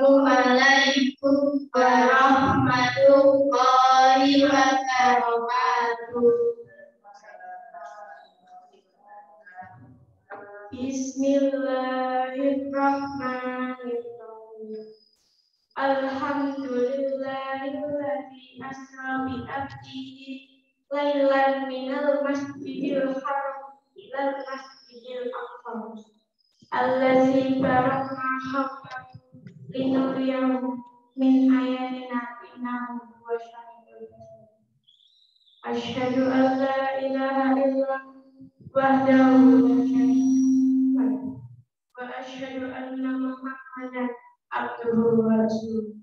Assalamualaikum warahmatullahi wabarakatuh. Bismillahirrahmanirrahim. Alhamdulillahilladzi asra bi abdihi lailan minal masjidil haram ilal masjidil aqsa allazi barakna hawlahu linuriyahu min ayatina innahu huwa syami'ul basir. Asyhadu an la ilaha illallah wahdahu la syarika lahu wa asyhadu anna Muhammadan abduhu wa rasuluh.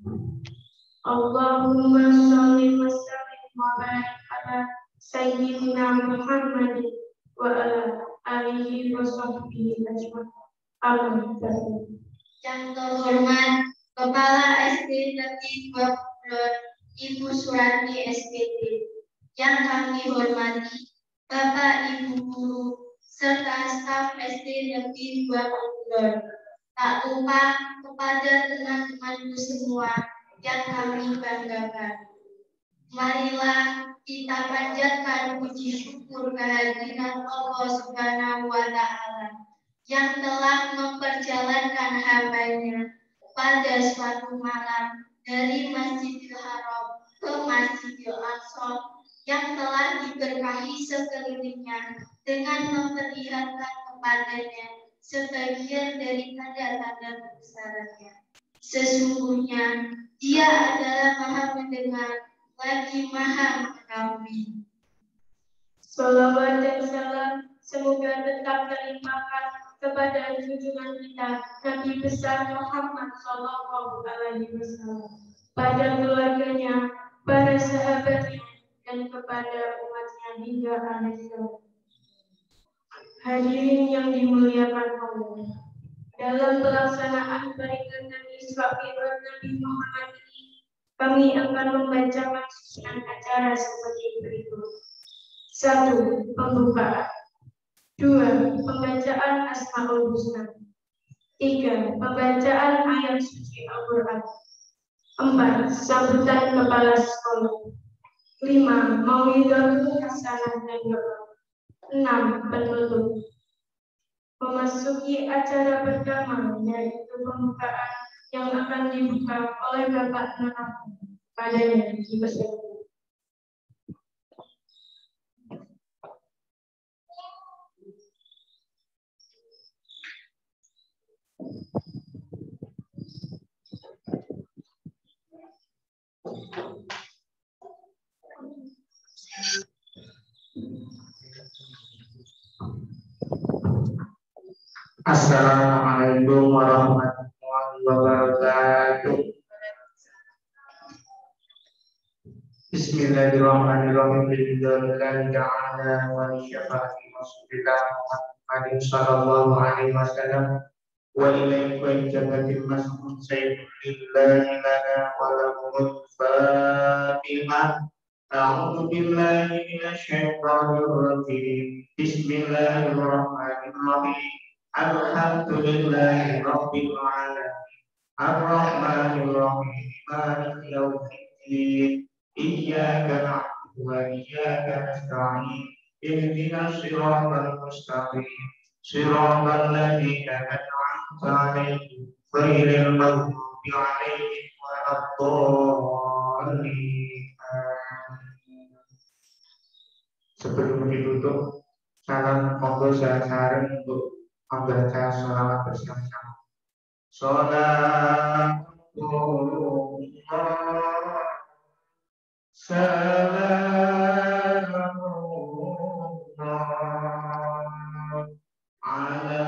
Allahumma shalli wa sallim wa barik ala sayyidina Muhammadin wa ala alihi wa sahbihi ajma'in. Amin. Yang terhormat Kepala SD Negeri 20 Ibu Surati SPT, yang kami hormati Bapak Ibu Guru serta staf SD Negeri 20. Tak lupa kepada teman-temanku semua yang kami banggakan. Marilah kita panjatkan puji syukur kehadiran Allah Subhanahu wa Ta'ala yang telah memperjalankan hamba-Nya pada suatu malam dari Masjidil Haram ke Masjidil Aqsa yang telah diberkahi sekelilingnya dengan memperlihatkan kepadanya sebagian dari tanda-tanda kebesarannya. Sesungguhnya Dia adalah Maha Mendengar lagi Maha Mengetahui. Salawat dan salam semoga tetap terlimpahkan kepada junjungan kita Nabi besar Muhammad Sallallahu Alaihi Wasallam, pada keluarganya, para sahabatnya, dan kepada umatnya hingga akhir zaman. Hadirin yang dimuliakan Allah, dalam pelaksanaan peringatan Isra Mi'raj Nabi Muhammad ini, kami akan membacakan susunan acara seperti berikut. 1. Pembukaan. 2. Pembacaan Asmaul Husna. 3. Pembacaan ayat suci Al-Quran. 4. Sambutan kepala sekolah. 5. Mauidhatul hasanah dan doa. 6. Penutup. Memasuki acara pertama, yaitu pembukaan yang akan dibuka oleh Bapak Nana. Padanya dipersilakan. Assalamualaikum warahmatullahi wabarakatuh. Bismillahirrahmanirrahim. Billahi ta'ala wa syafa'ati rasulillah Muhammadin sallallahu alaihi wasallam wa ilaihi jabatil mas'ud sayyidillahi lana wa lahumul fatimah. A'udzu billahi minasy syaithanir rajim. Bismillahirrahmanirrahim. Alhamdulillahi rabbil alamin. Ar-Rahmanir Rahim. Maliki yaumiddin. Iyyaka na'budu wa iyyaka nasta'in. Ihdinas siratal mustaqim. Siratal ladzina an'amta 'alaihim ghairil maghdubi 'alaihim waladdallin. Sebelum ditutup, salam monggo saran untuk membaca sholawat bersama-sama. Sholatullah salamullah ala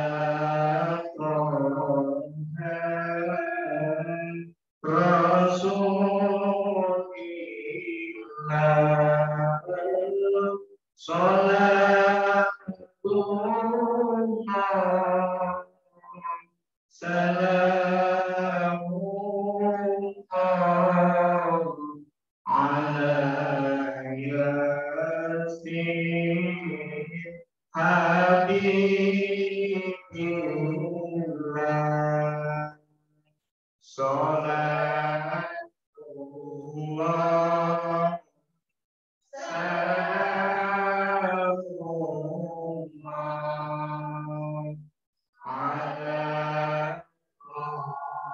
Rasulillah Salatullah Salamullah ala Yasin Habibillah Salatullah Salamullah ala Rasulillah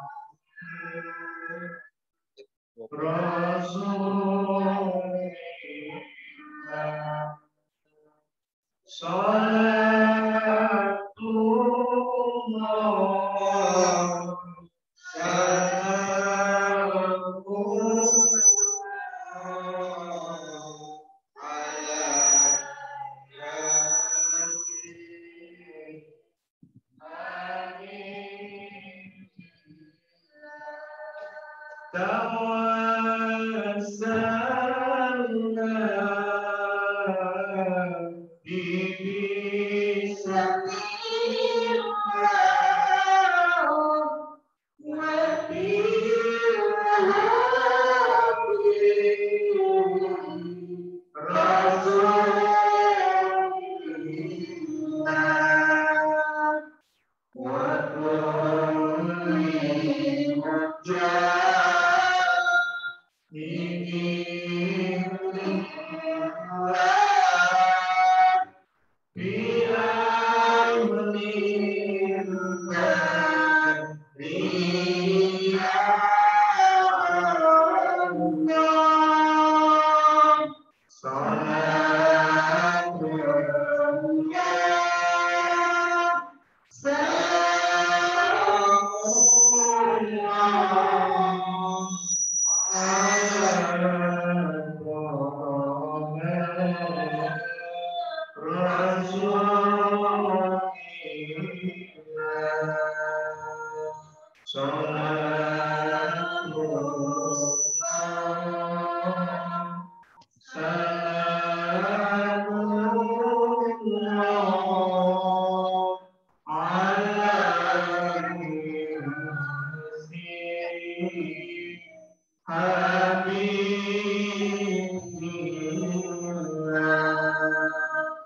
Salatullah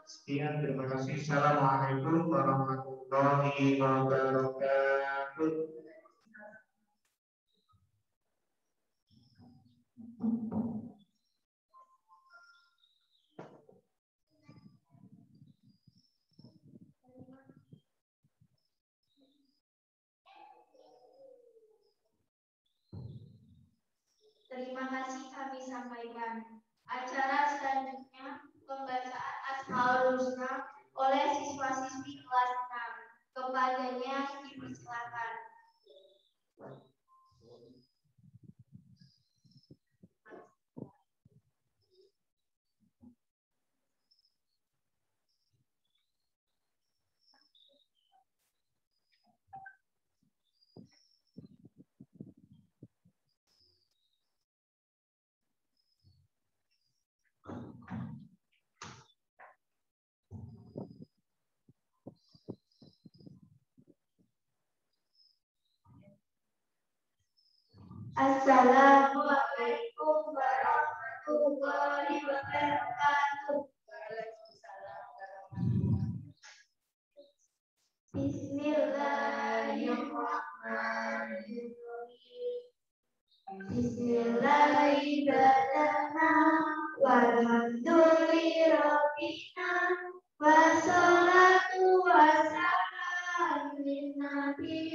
Sekian, terima kasih. Assalamualaikum warahmatullahi wabarakatuh. Terima kasih kami sampaikan. Acara selanjutnya pembacaan Asmaul Husna oleh siswa-siswi kelas 6. Kepadanya dipersilakan. Assalamualaikum warahmatullahi wabarakatuh. Bismillahirrahmanirrahim. Bismillahirrahmanirrahim. Walhamdulillahirobbilalamin. Wassalatu wassalamu ala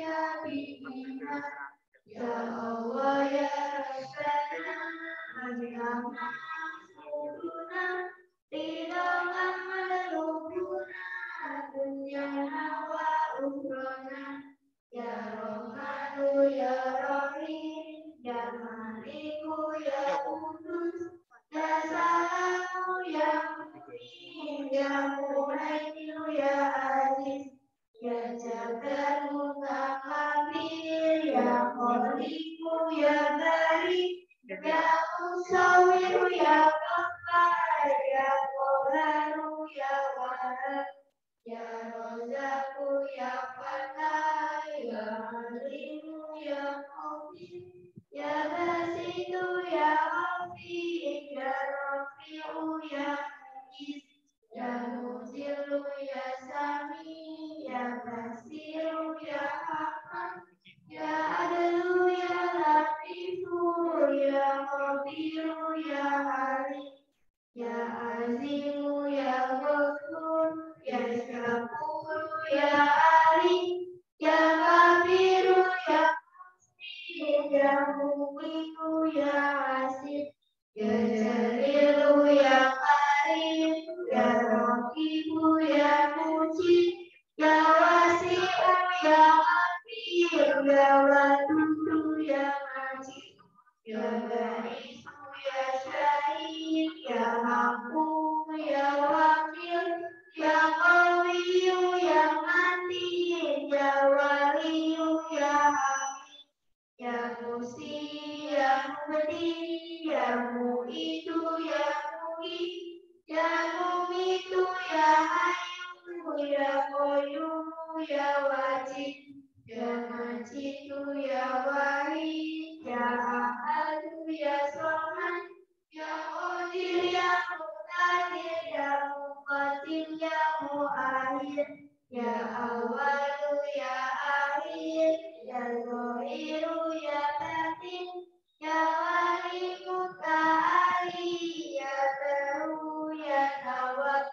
nabiyina. Ya Allah ya Rabbana, Amin. Ridho ya Ghaffar, ya Qaharu, ya Wahab, ya Razaqu, ya Fatah, ya Alimu, ya Qadir, ya Basitu, ya Rafiq, ya Rafi'u, ya Mujiz, ya Muzilu, ya Sami, ya Basiru, ya Hakam, ya Adlu, ya Latifu, ya Khabiru, ya Alim, ya Azimu, ya Ghafur, ya Syakuru, ya Ali, ya Kabiru, ya Muhsin, ya Muqitu, ya Aziz, ya Jalilu, ya Karim, ya Raqibu, ya Mujib, ya Wasi'u, ya Ghafir, ya Wadudu, ya Majid, ya Baisu, ya Syahid, ya Hakum, ya Wakil, ya Qawiyu, ya Matin, ya Waliyu, ya Hamid, ya Musi, ya Mubdi, ya Mu'idu, ya Mu'id, ya Mumitu, ya Hayyu, ya Qayyumu, ya Wajid, ya Majidu, ya Wahid, ya Ahadu, ya Somad, ya Qadir, ya Muqtadir, ya Muqadim, ya Mu'akhir, ya Awalu, ya Akhir, ya Zahiru, ya Batin, ya Wali Muta'ali, ya Baru, ya Tawab,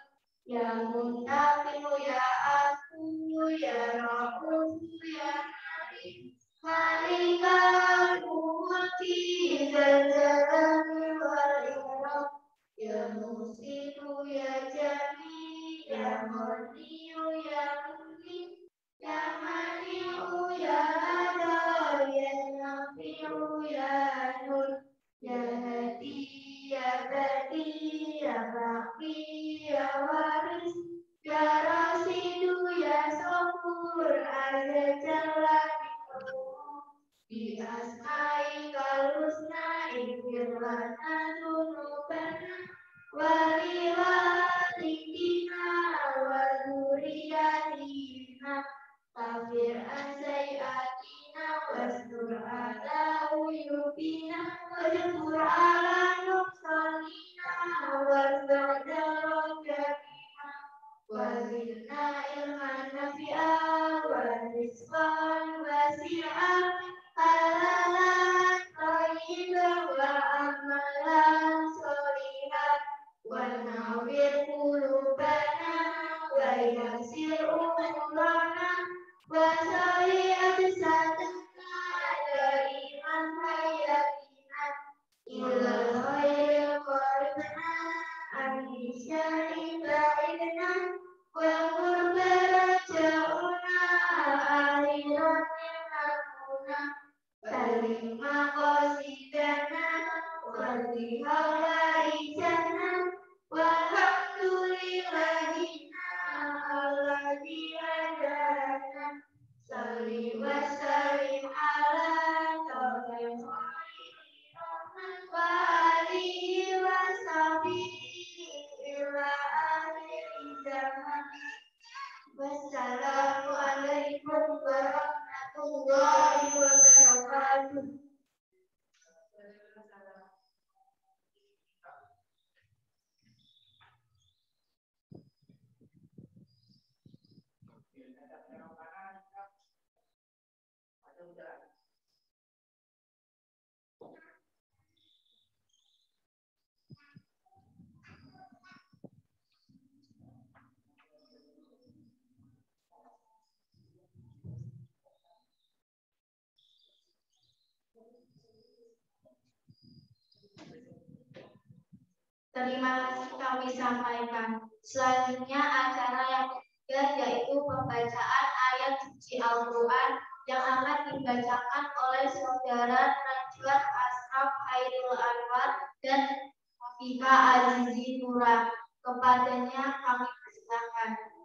ya Muntaqimu, ya Aku, ya Rabbul, ya Malik, Malikal Mulki, Zalzalani wal Ikram, ya Musitu, ya Jami, ya Ghaniyu, ya Mumin, ya Mani'u, ya Adar, ya Nafi'u, ya Nur, ya Hadi, ya Badi, ya Baqi, ya Waris, ya Rasidu, ya Sabur, Azza Jalla bi asma'ikal husna, ighfir lana dzunubana wali walidina wa dzurriyyatina, kafir an sayyi'atina wastur ala uyubina wajbur ala nuqsanina wasdarajatina wazidna ilman nafi'a wa rizqan wasi'a halalan thayyiban wa amalan sholihan wa nawwir qulubana wa yassir umurana wa sahih absatana daiman hayatina ila khairil qaribna an-nisyari ba'idna wa qurbara ja'una akhirat yakuna Balima qasidana Walli hawaijana Walhamdulillahina Alladhi hadana Salli wa sallim ala Tawfiq wa alihi wa sahbihi ila akhir zaman. Wassalamualaikum warahmatullahi wabarakatuh. Terima kasih kami sampaikan. Selanjutnya acara yang ketiga yaitu pembacaan ayat suci Al-Quran yang akan dibacakan oleh saudara Najwa Ashraf Khairul Anwar dan Fika Azizi Nura. Kepadanya kami persilakan.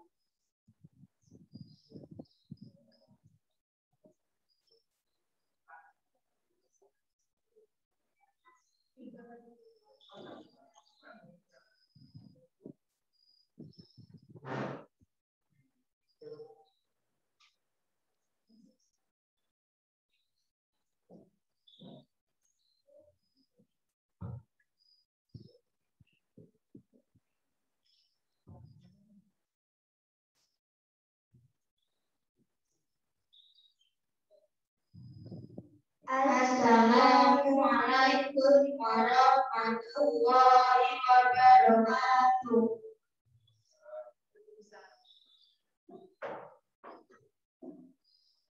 Assalamualaikum warahmatullahi wabarakatuh.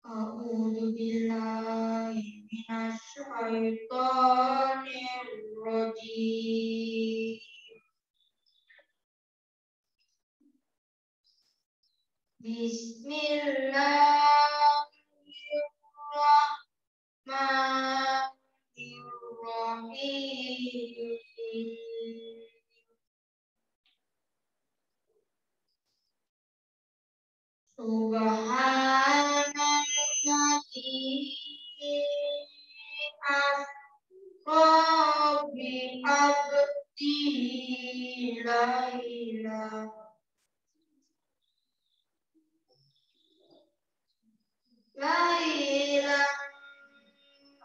A'udzu billahi minasy syaithanir rajim. Bismillahirrahmanirrahim. Subhanalladzi asra bi abdihi lailan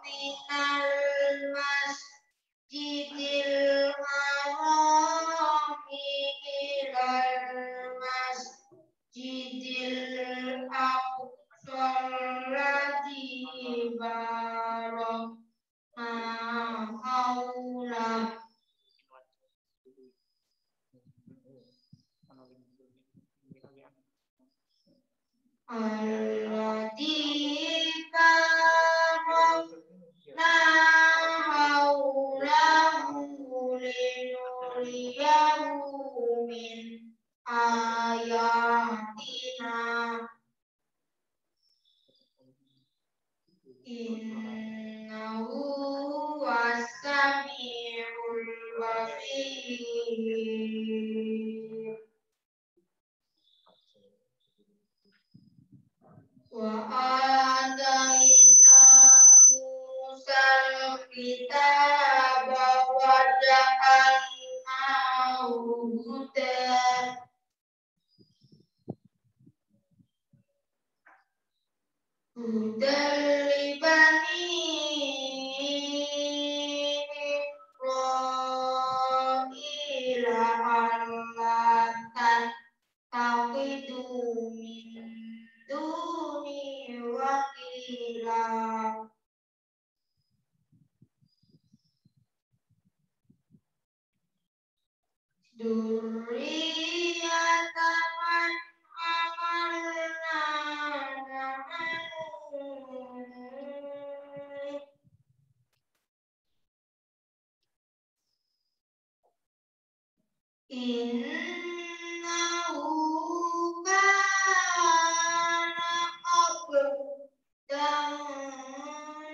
minal masjidil harami ilal masjidil aqsa alladzi barakna haulah. Alladzi barakna haulahu linuriyahu min ayatina innahu was-sami'ul basir. Wa ataina Musal kitaba wa ja'alnahu hudan li bani Israila alla tattakhidhu min duni wakila. Dzurriyyatan man hamalna ma'an innahu kana abdan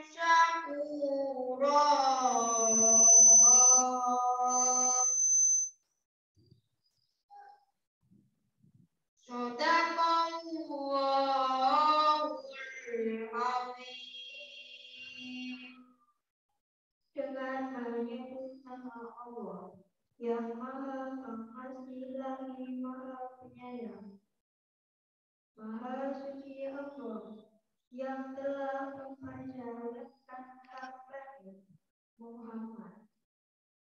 syakura. Shadaqallahul azim. Dengan menyebut nama Allah yang Maha Pengasih lagi Maha Penyayang. Maha suci Allah yang telah mempercayakan hambanya Muhammad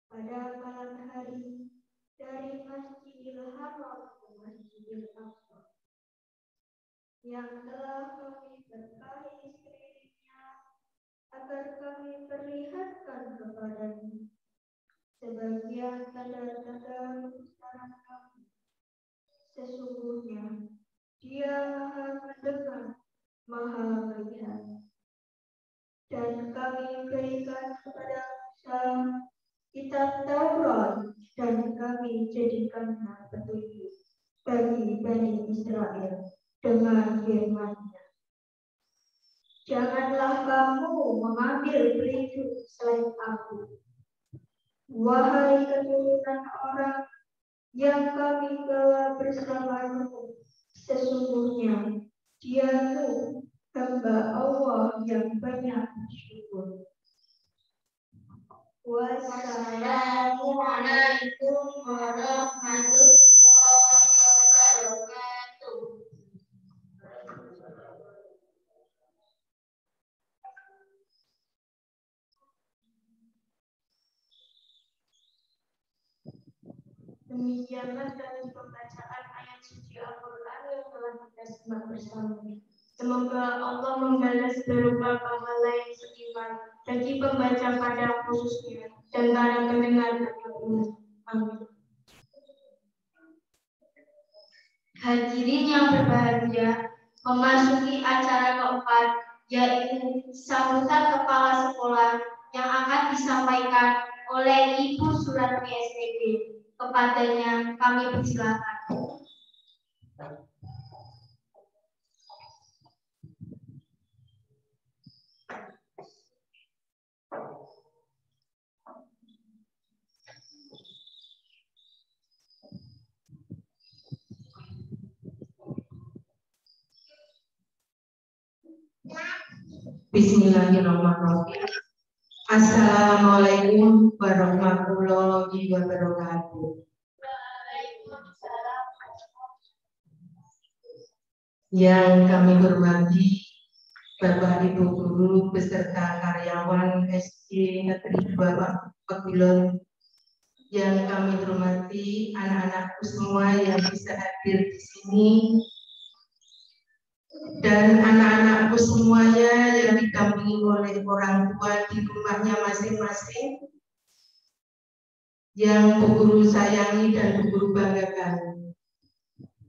pada malam hari dari Masjidil Haram ke Masjidil Aqsa, yang telah kami berkahi sekelilingnya agar kami perlihatkan kepadanya sebagian tanda-tanda kebesaran kami. Sesungguhnya Dia Maha Mendengar, Maha Melihat. Dan kami berikan kepada Musa kitab Taurat dan kami jadikannya petunjuk bagi Bani Israel dengan firman-Nya. Janganlah kamu mengambil pelindung selain Aku, wahai keturunan orang yang kami bawa bersama-Mu. Sesungguhnya Dia Nuh, hamba Allah yang banyak bersyukur. Wassalamualaikum warahmatullahi wabarakatuh. Demikianlah dari pembacaan ayat suci Al-Quran yang telah kita simak bersama. Semoga Allah membalas berupa pahala yang setimpal berlipat bagi pembaca pada khususnya dan para pendengar pada umum. Amin. Hadirin yang berbahagia, memasuki acara keempat, yaitu sambutan kepala sekolah yang akan disampaikan oleh Ibu Suratmi SPG. Kepadanya kami persilakan. Bismillahirrahmanirrahim. Assalamualaikum warahmatullahi wabarakatuh. Yang kami hormati Bapak Ibu Guru beserta karyawan SD Negeri 2 Pegulon, yang kami hormati anak-anakku semua yang bisa hadir di sini, dan anak-anakku semuanya yang didampingi oleh orang tua di rumahnya masing-masing, yang Bu Guru sayangi dan Bu Guru banggakan.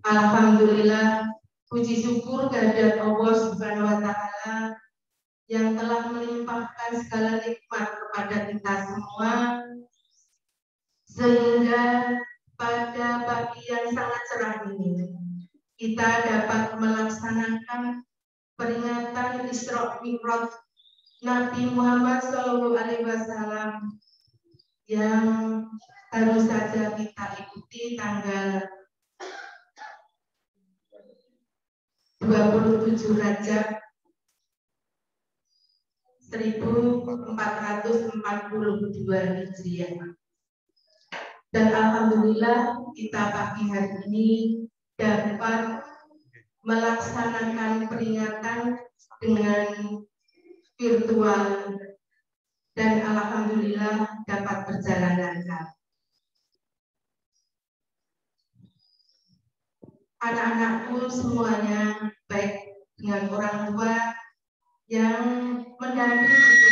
Alhamdulillah, puji syukur kehadirat Allah Subhanahu wa Ta'ala yang telah melimpahkan segala nikmat kepada kita semua, sehingga pada pagi yang sangat cerah ini kita dapat melaksanakan peringatan Isra Mi'raj Nabi Muhammad SAW yang baru saja kita ikuti tanggal 27 Rajab 1442 Hijriah. Dan alhamdulillah kita pagi hari ini dapat melaksanakan peringatan dengan virtual, dan alhamdulillah dapat berjalan lancar. Anak-anakku semuanya, baik dengan orang tua yang mendampingi,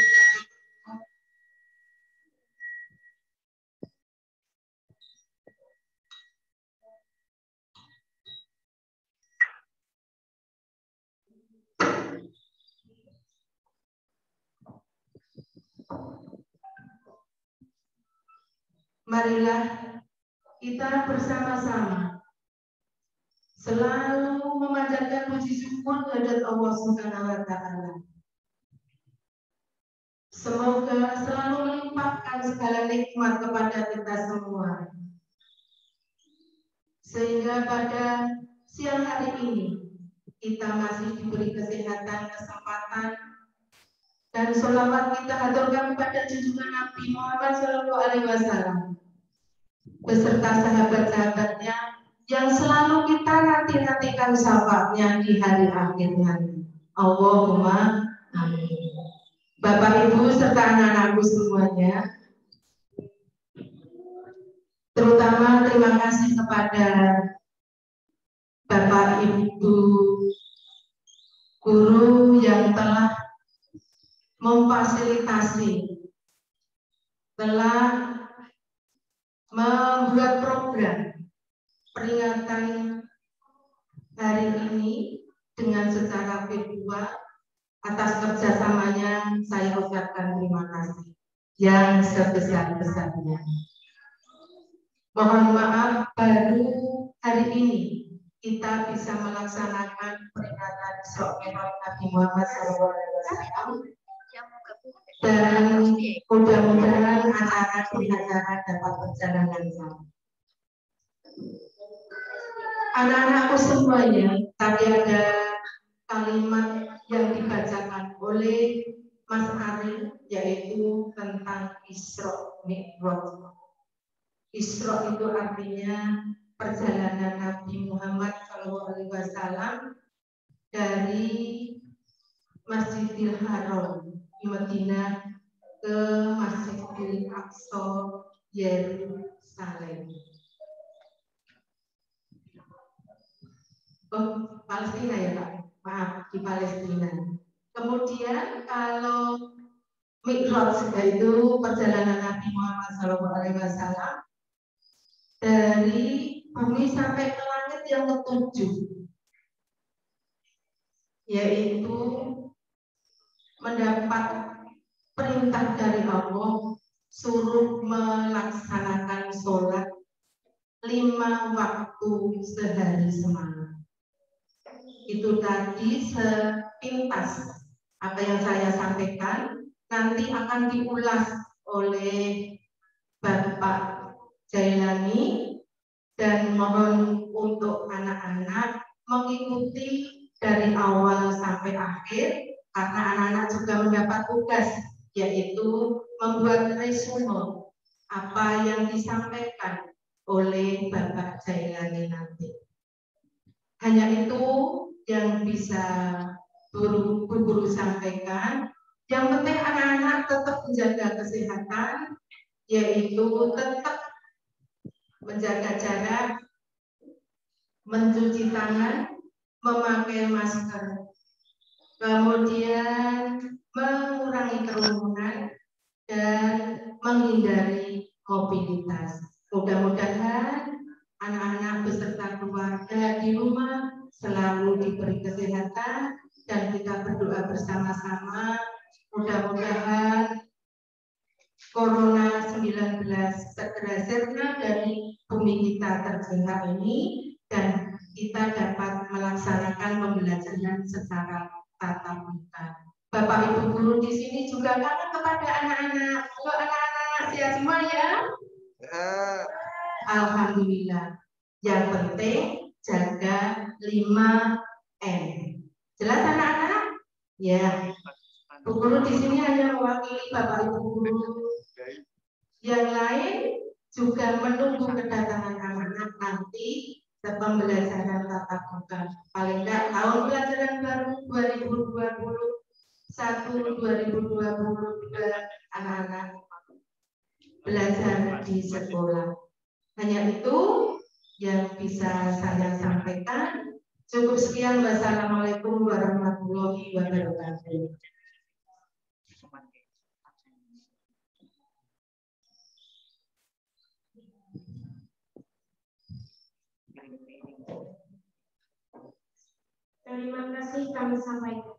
marilah kita bersama-sama selalu memanjatkan puji syukur kehadirat Allah Subhanahu wa Ta'ala. Semoga selalu melimpahkan segala nikmat kepada kita semua, sehingga pada siang hari ini kita masih diberi kesehatan, kesempatan, dan sholawat kita haturkan kepada junjungan Nabi Muhammad SAW beserta sahabat-sahabatnya yang selalu kita nanti-nantikan syafaatnya di hari akhir nanti. Allahumma amin. Bapak Ibu serta anak-anakku semuanya, terutama terima kasih kepada Bapak Ibu guru yang telah memfasilitasi, telah membuat program peringatan hari ini dengan secara virtual. Atas kerjasamanya saya ucapkan terima kasih yang sebesar-besarnya. Mohon maaf, baru hari ini kita bisa melaksanakan peringatan Isra Mi'raj Nabi Muhammad SAW, dan mudah-mudahan acara dapat berjalan lancar. Anak-anakku semuanya, tadi ada kalimat yang dibacakan oleh Mas Ari, yaitu tentang Isra Mi'raj. Isra itu artinya perjalanan Nabi Muhammad SAW dari Masjidil Haram di Madinah ke Masjidil Aqsa Yerusalem. Oh, Palestina ya Pak, maaf, di Palestina. Kemudian kalau Mi'raj, yaitu perjalanan Nabi Muhammad SAW dari bumi sampai ke langit yang ketujuh, yaitu mendapat perintah dari Allah suruh melaksanakan sholat 5 waktu sehari semalam. Itu tadi sepintas apa yang saya sampaikan, nanti akan diulas oleh Bapak Jailani, dan mohon untuk anak-anak mengikuti dari awal sampai akhir, karena anak-anak juga mendapat tugas, yaitu membuat resume apa yang disampaikan oleh Bapak Jailani nanti. Hanya itu yang bisa guru sampaikan. Yang penting anak-anak tetap menjaga kesehatan, yaitu tetap menjaga jarak, mencuci tangan, memakai masker, kemudian mengurangi kerumunan, dan menghindari mobilitas. Mudah-mudahan anak-anak beserta keluarga di rumah selalu diberi kesehatan, dan kita berdoa bersama-sama mudah-mudahan Corona 19 segera sirna dari bumi kita terjangkau ini, dan kita dapat melaksanakan pembelajaran secara tatap muka. Bapak Ibu guru di sini juga kangen kepada anak-anak. Halo anak-anak, sehat semua ya? Alhamdulillah. Yang penting jaga 5M. Jelas anak-anak? Ya. Bu guru di sini hanya mewakili Bapak Ibu guru. Yang lain juga menunggu kedatangan anak-anak nanti pembelajaran tatap muka. Paling tidak tahun pelajaran baru 2021-2022 anak-anak belajar di sekolah. Hanya itu yang bisa saya sampaikan. Cukup sekian. Wassalamualaikum warahmatullahi wabarakatuh. Terima kasih kami sampaikan.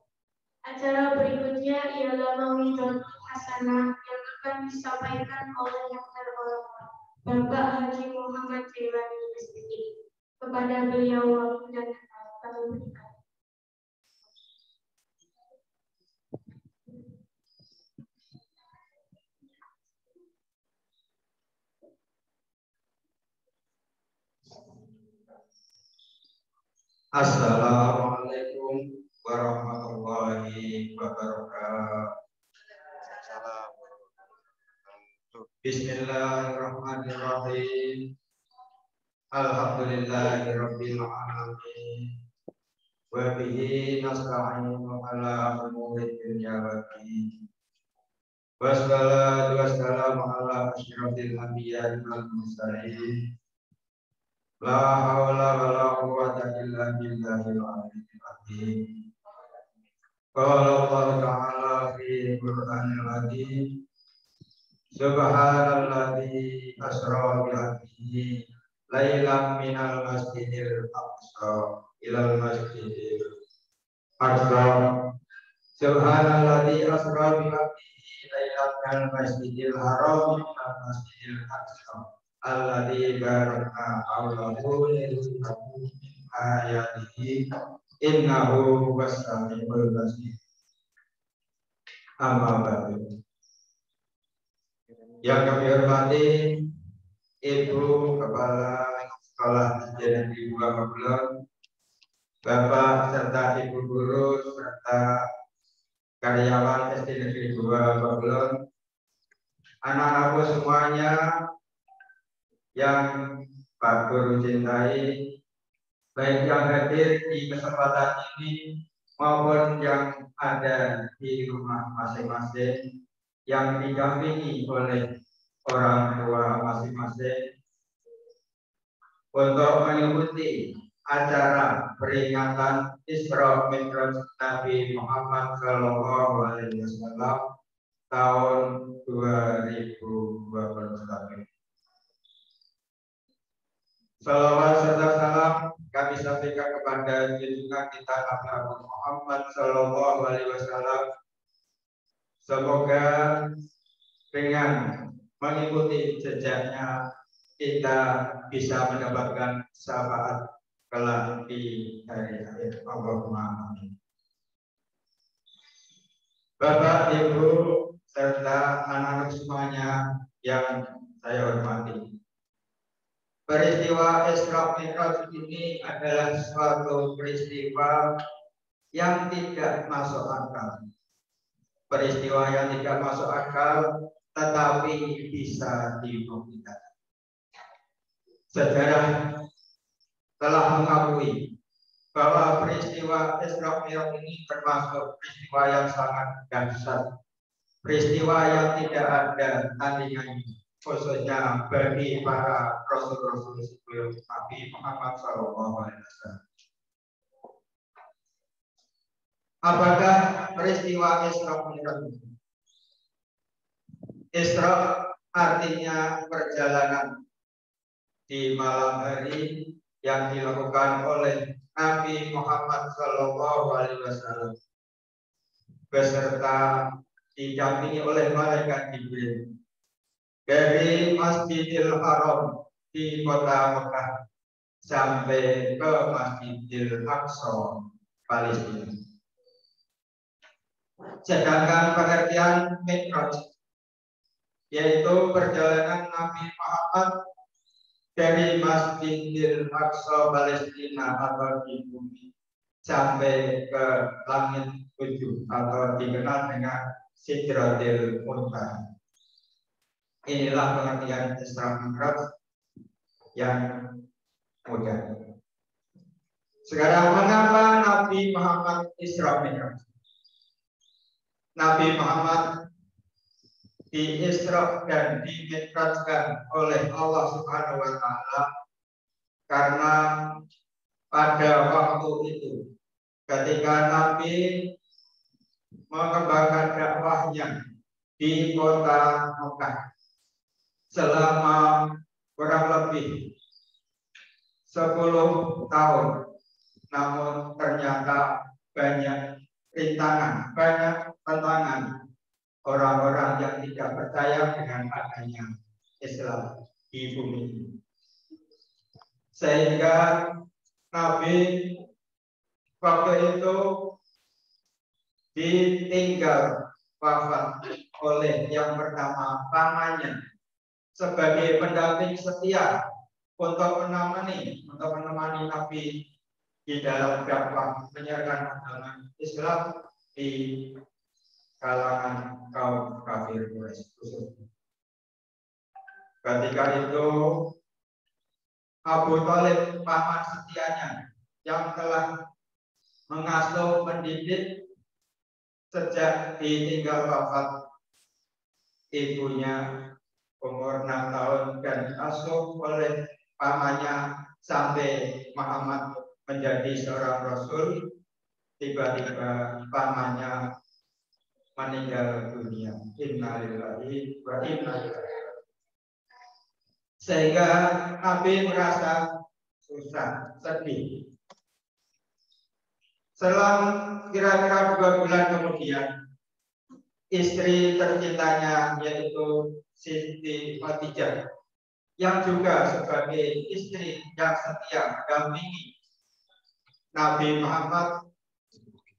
Acara berikutnya ialah Mau'izatul Hasanah yang akan disampaikan oleh yang terhormat Bapak Haji Muhammad Jailani SPI. Kepada beliau waktu dan tempat kami berikan. Assalamualaikum warahmatullahi wabarakatuh. Bismillahirrahmanirrahim. Alhamdulillahirabbil alamin. Wa bihi nasta'inu ala umuri dunya waddin. Wassalatu wassalamu ala asyrafil anbiya'i wal mursalin. La haula wala quwwata illa billahil aliyyil azim. Qala Allah ta'ala fi Qur'anil azim. Subhanalladzi asra bi 'abdihi lailan minal masjidil aqsa ilal masjidil aqsa. Subhanalladzi asra bi 'abdihi lailan minal masjidil haram ilal masjidil aqsa alladzi barakna hawlahu linuriyahu min ayatihi innahu huwas-sami'ul basir. Amma ba'du. Yang kami hormati Ibu Kepala Sekolah SD Negeri 2 Magelang, Bapak serta Ibu guru serta karyawan SD Negeri 2 Magelang, anak-anakku semuanya yang Pak Guru cintai, baik yang hadir di kesempatan ini maupun yang ada di rumah masing-masing, yang didampingi oleh orang tua masing-masing untuk mengikuti acara peringatan Isra Mi'raj Nabi Muhammad Shallallahu Alaihi Wasallam tahun 2021. Salawat serta salam kami sampaikan kepada junjungan kita Nabi Muhammad Sallallahu Alaihi Wasallam. Semoga dengan mengikuti jejaknya kita bisa mendapatkan syafaat kelak di hari akhir. Allahumma amin. Bapak, Ibu, serta anak-anak semuanya yang saya hormati. Peristiwa Isra Mi'raj ini adalah suatu peristiwa yang tidak masuk akal. Peristiwa yang tidak masuk akal, tetapi bisa dibuktikan. Sejarah telah mengakui bahwa peristiwa Isra Mi'raj ini termasuk peristiwa yang sangat dahsyat, peristiwa yang tidak ada tandingannya, khususnya bagi para rasul-rasul sebelum Nabi Muhammad SAW. Apakah peristiwa Isra Mi'raj? Isra artinya perjalanan di malam hari yang dilakukan oleh Nabi Muhammad SAW beserta didampingi oleh malaikat Jibril dari Masjidil Haram di kota Mekah sampai ke Masjidil Aqsa, Palestina. Sedangkan pengertian Mi'raj yaitu perjalanan Nabi Muhammad dari Masjidil Aqsa, Palestina atau di bumi sampai ke langit tujuh atau dikenal dengan Sidratil Muntaha. Inilah pengertian Isra Mi'raj yang mudah. Sekarang mengapa Nabi Muhammad Isra Mi'raj? Nabi Muhammad di-Isra dan di-Mi'rajkan oleh Allah Subhanahu wa Ta'ala karena pada waktu itu ketika Nabi mengembangkan dakwahnya di kota Mekah selama kurang lebih 10 tahun, namun ternyata banyak rintangan, banyak tantangan orang-orang yang tidak percaya dengan adanya Islam di bumi ini. Sehingga Nabi waktu itu ditinggal wafat oleh yang pertama pamannya sebagai pendamping setia untuk menemani Nabi di dalam dakwah menyiarkan agama Islam di kalangan kaum kafir Quraisy. Ketika itu Abu Thalib paman setianya yang telah mengasuh mendidik sejak ditinggal wafat ibunya umur 6 tahun dan diasuh oleh pamannya sampai Muhammad menjadi seorang rasul. Tiba-tiba pamannya meninggal dunia. Innalillahi wa inna ilaihi. Sehingga Nabi merasa susah, sedih. Selang kira-kira 2 bulan kemudian, istri tercintanya yaitu Siti Khadijah yang juga sebagai istri yang setia mendampingi Nabi Muhammad,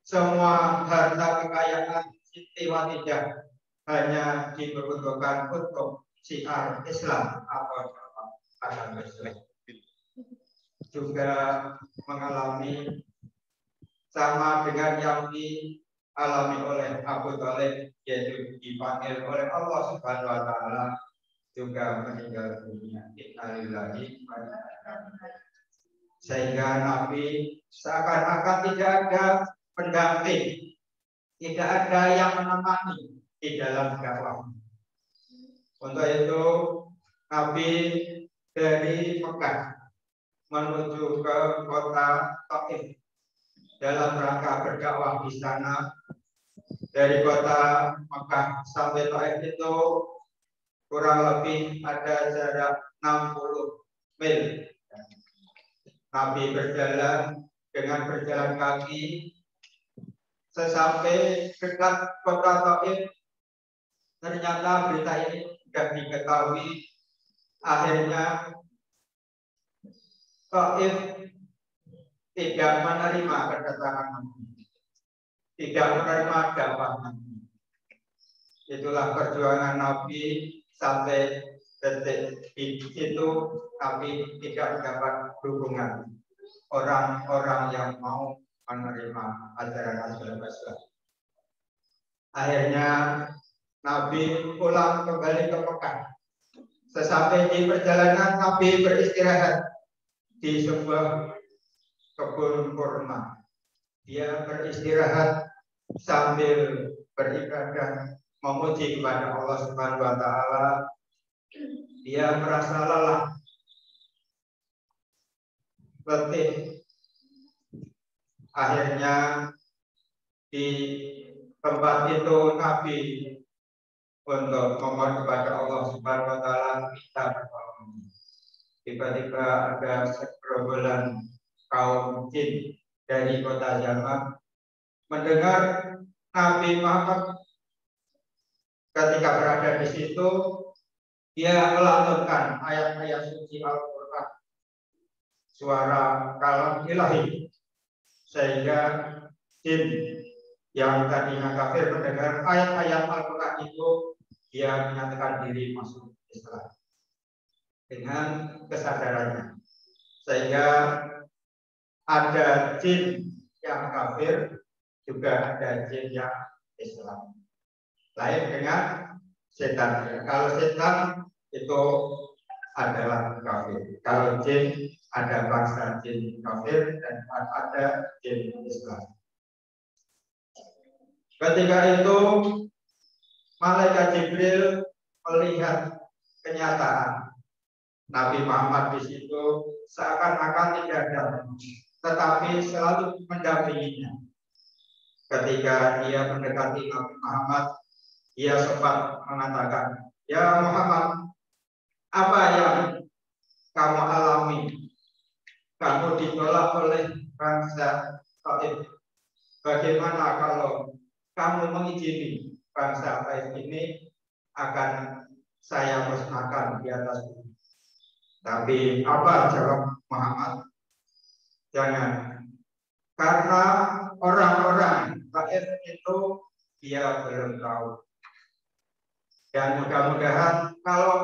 semua harta kekayaan Siti Khadijah hanya diperuntukkan untuk syiar Islam atau agama Islam. Juga mengalami sama dengan yang dialami oleh Abu Thalib, yaitu dipanggil oleh Allah Subhanahu wa Ta'ala juga meninggal dunia. Innalillahi wa inna ilaihi. Sehingga Nabi seakan-akan tidak ada pendamping, tidak ada yang menemani di dalam dakwah. Untuk itu Nabi dari Mekah menuju ke kota Taif dalam rangka berdakwah di sana Dari kota Mekah sampai Taif itu kurang lebih ada jarak 60 mil. Nabi berjalan dengan berjalan kaki. Sesampai dekat kota Taif, ternyata berita ini sudah diketahui. Akhirnya Taif tidak menerima kedatangan Nabi, tidak menerima dakwah Nabi. Itulah perjuangan Nabi sampai detik itu. Nabi tidak mendapat dukungan orang-orang yang mau menerima ajaran Islam. Akhirnya Nabi pulang kembali ke Mekah. Sesampai di perjalanan, Nabi beristirahat di sebuah kebun kurma. Dia beristirahat sambil beribadah, memuji kepada Allah Subhanahu wa taala. Dia merasa lelah, letih. Akhirnya di tempat itu Nabi untuk memohon kepada Allah Subhanahu wa taala minta pertolongan. Tiba-tiba ada segerombolan kaum jin dari kota Yaman mendengar Nabi Muhammad ketika berada di situ. Dia melantunkan ayat-ayat suci Al-Quran, suara kalam ilahi, sehingga jin yang tadinya kafir mendengar ayat-ayat Al-Quran itu, dia menyatakan diri masuk Islam dengan kesadarannya. Sehingga ada jin yang kafir, juga ada jin yang Islam. Lain dengan setan. Kalau setan itu adalah kafir. Kalau jin, ada bangsa jin kafir dan ada jin Islam. Ketika itu malaikat Jibril melihat kenyataan Nabi Muhammad di situ seakan-akan tidak ada, tetapi selalu mendampinginya. Ketika dia mendekati Nabi Muhammad, dia sempat mengatakan, "Ya Muhammad, apa yang kamu alami? Kamu ditolak oleh bangsa Taif. Bagaimana kalau kamu mengizini bangsa Taif ini akan saya musnahkan di atas bumi?" Tapi apa jawab Muhammad? Jangan, karena orang-orang Taif itu dia belum tahu. Dan mudah-mudahan kalau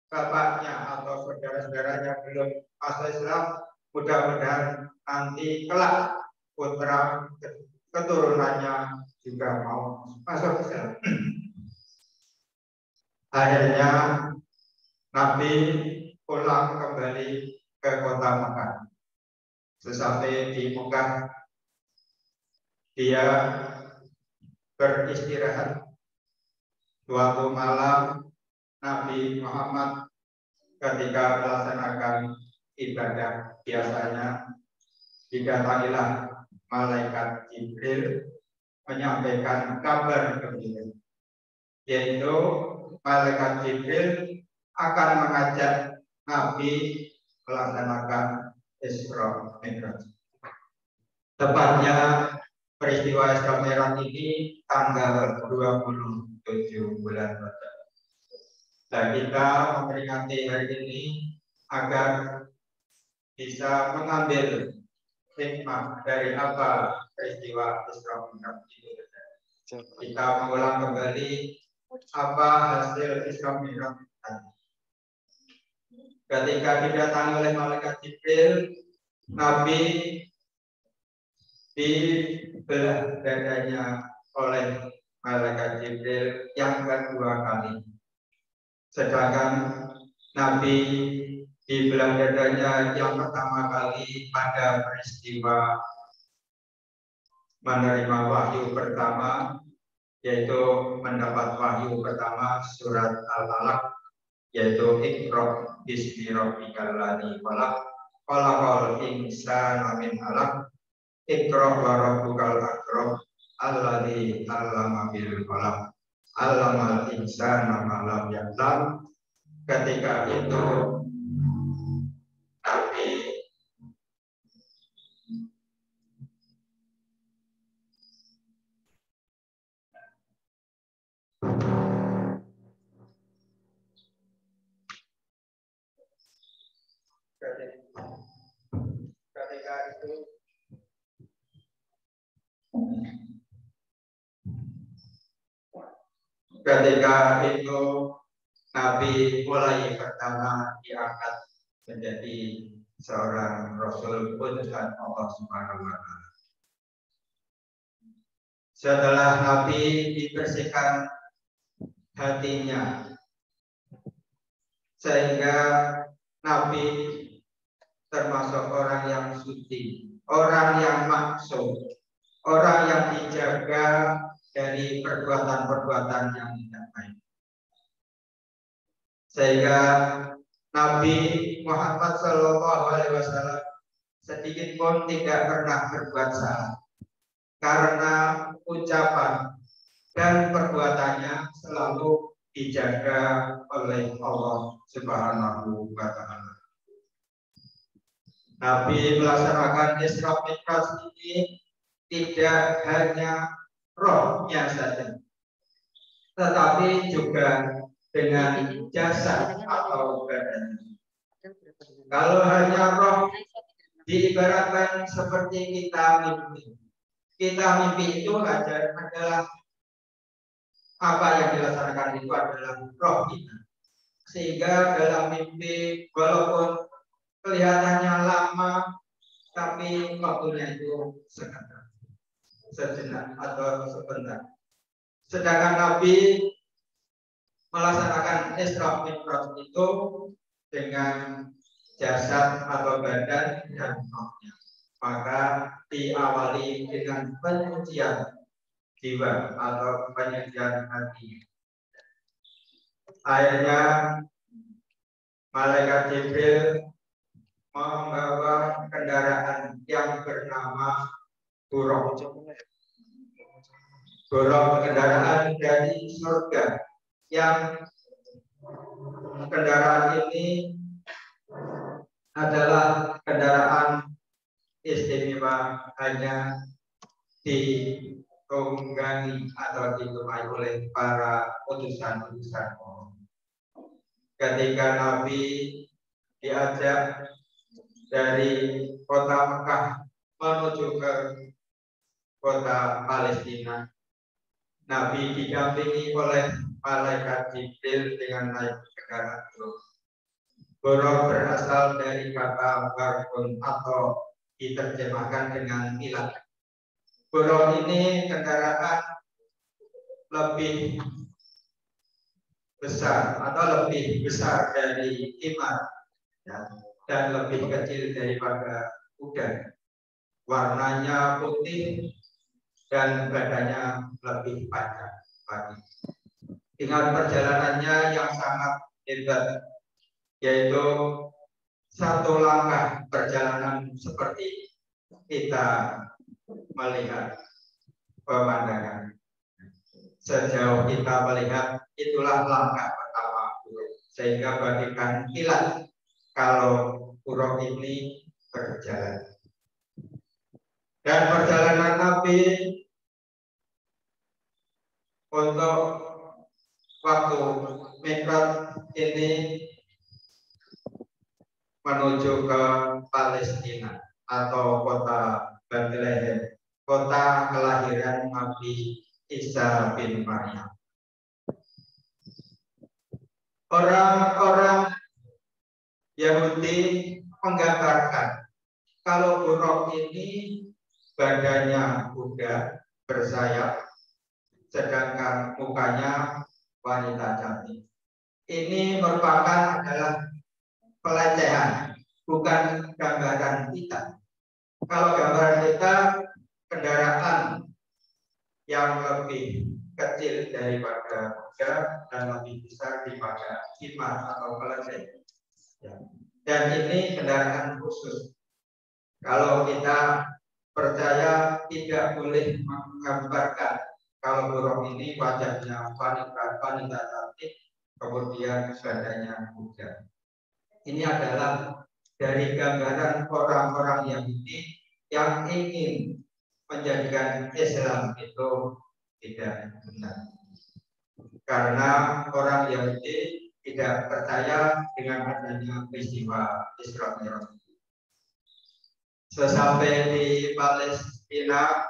bapaknya atau saudara-saudaranya belum masuk Islam, mudah-mudahan nanti kelak putra keturunannya juga mau masuk Islam. Akhirnya Nabi pulang kembali ke kota Mekah. Sesampai di Mekah, dia beristirahat. Suatu malam Nabi Muhammad ketika melaksanakan ibadah biasanya, didatangilah malaikat Jibril menyampaikan kabar gembira, yaitu malaikat Jibril akan mengajak Nabi melaksanakan Isra Mi'raj. Tepatnya peristiwa Isra Mi'raj ini tanggal 27 bulan Rajab. Dan kita memperingati hari ini agar bisa mengambil hikmah dari apa peristiwa Isra Mi'raj itu. Kita mengulang kembali apa hasil Isra Mi'raj tadi. Ketika didatangi oleh malaikat Jibril, Nabi dibelah dadanya oleh malaikat Jibril yang kedua kali. Sedangkan Nabi dibelah dadanya yang pertama kali pada peristiwa menerima wahyu pertama, yaitu mendapat wahyu pertama surat Al-Alaq, yaitu Iqra bismi rabbikal ladzi khalaq khalaqal insana min 'alaq Iqra wa rabbukal akram alladzi 'allama bil qalam 'allamal insana ma lam ya'lam. Ketika itu Nabi ketika itu Nabi mulai pertama diangkat menjadi seorang Rasul utusan Allah Subhanahu wa Ta'ala. Setelah Nabi dibersihkan hatinya, sehingga Nabi termasuk orang yang suci, orang yang maksum, orang yang dijaga dari perbuatan-perbuatan yang tidak baik. Sehingga Nabi Muhammad SAW sedikit pun tidak pernah berbuat salah, karena ucapan dan perbuatannya selalu dijaga oleh Allah Subhanahu wa Ta'ala. Nabi melaksanakan Isra Mi'raj ini tidak hanya rohnya saja, tetapi juga dengan jasad atau badannya. Kalau hanya roh, diibaratkan seperti kita mimpi. Kita mimpi itu adalah apa yang dilaksanakan itu adalah roh kita. Sehingga dalam mimpi walaupun kelihatannya lama, tapi waktunya itu sejenak atau sebentar. Sedangkan Nabi melaksanakan Isra Mi'raj itu dengan jasad atau badan dan rohnya. Maka diawali dengan penyucian jiwa atau penyucian hati. Akhirnya malaikat Jibril membawa kendaraan yang bernama buraq. Buraq kendaraan dari surga, yang kendaraan ini adalah kendaraan istimewa, hanya ditunggangi atau ditumpai oleh para utusan-utusan Allah. Ketika Nabi diajak dari kota Mekah menuju ke kota Palestina, Nabi didampingi oleh malaikat Jibril dengan naik kendaraan buraq. Buraq berasal dari kata barqun atau diterjemahkan dengan kilat. Buraq ini kendaraan lebih besar atau lebih besar dari himar, ya, dan lebih kecil daripada kuda. Warnanya putih dan badannya lebih panjang lagi. Dengan perjalanannya yang sangat hebat, yaitu satu langkah perjalanan seperti kita melihat pemandangan. Sejauh kita melihat, itulah langkah pertama buraq, sehingga bagikan kilat kalau buraq ini berjalan. Dan perjalanan Nabi untuk waktu Mi'raj ini menuju ke Palestina atau kota Bethlehem, kota kelahiran Nabi Isa bin Maryam. Orang-orang Yahudi menggambarkan kalau buraq ini badannya kuda bersayap, sedangkan mukanya wanita cantik. Ini merupakan adalah pelecehan, bukan gambaran kita. Kalau gambaran kita, kendaraan yang lebih kecil daripada kuda dan lebih besar daripada himar atau keledai. Ya. Dan ini kendaraan khusus. Kalau kita percaya tidak boleh menggambarkan kalau burung ini wajahnya wanita cantik, kemudian badannya muda. Ini adalah dari gambaran orang-orang Yahudi yang ingin menjadikan Islam itu tidak benar. Karena orang Yahudi tidak percaya dengan adanya peristiwa Isra Mi'raj. Sesampai di Palestina,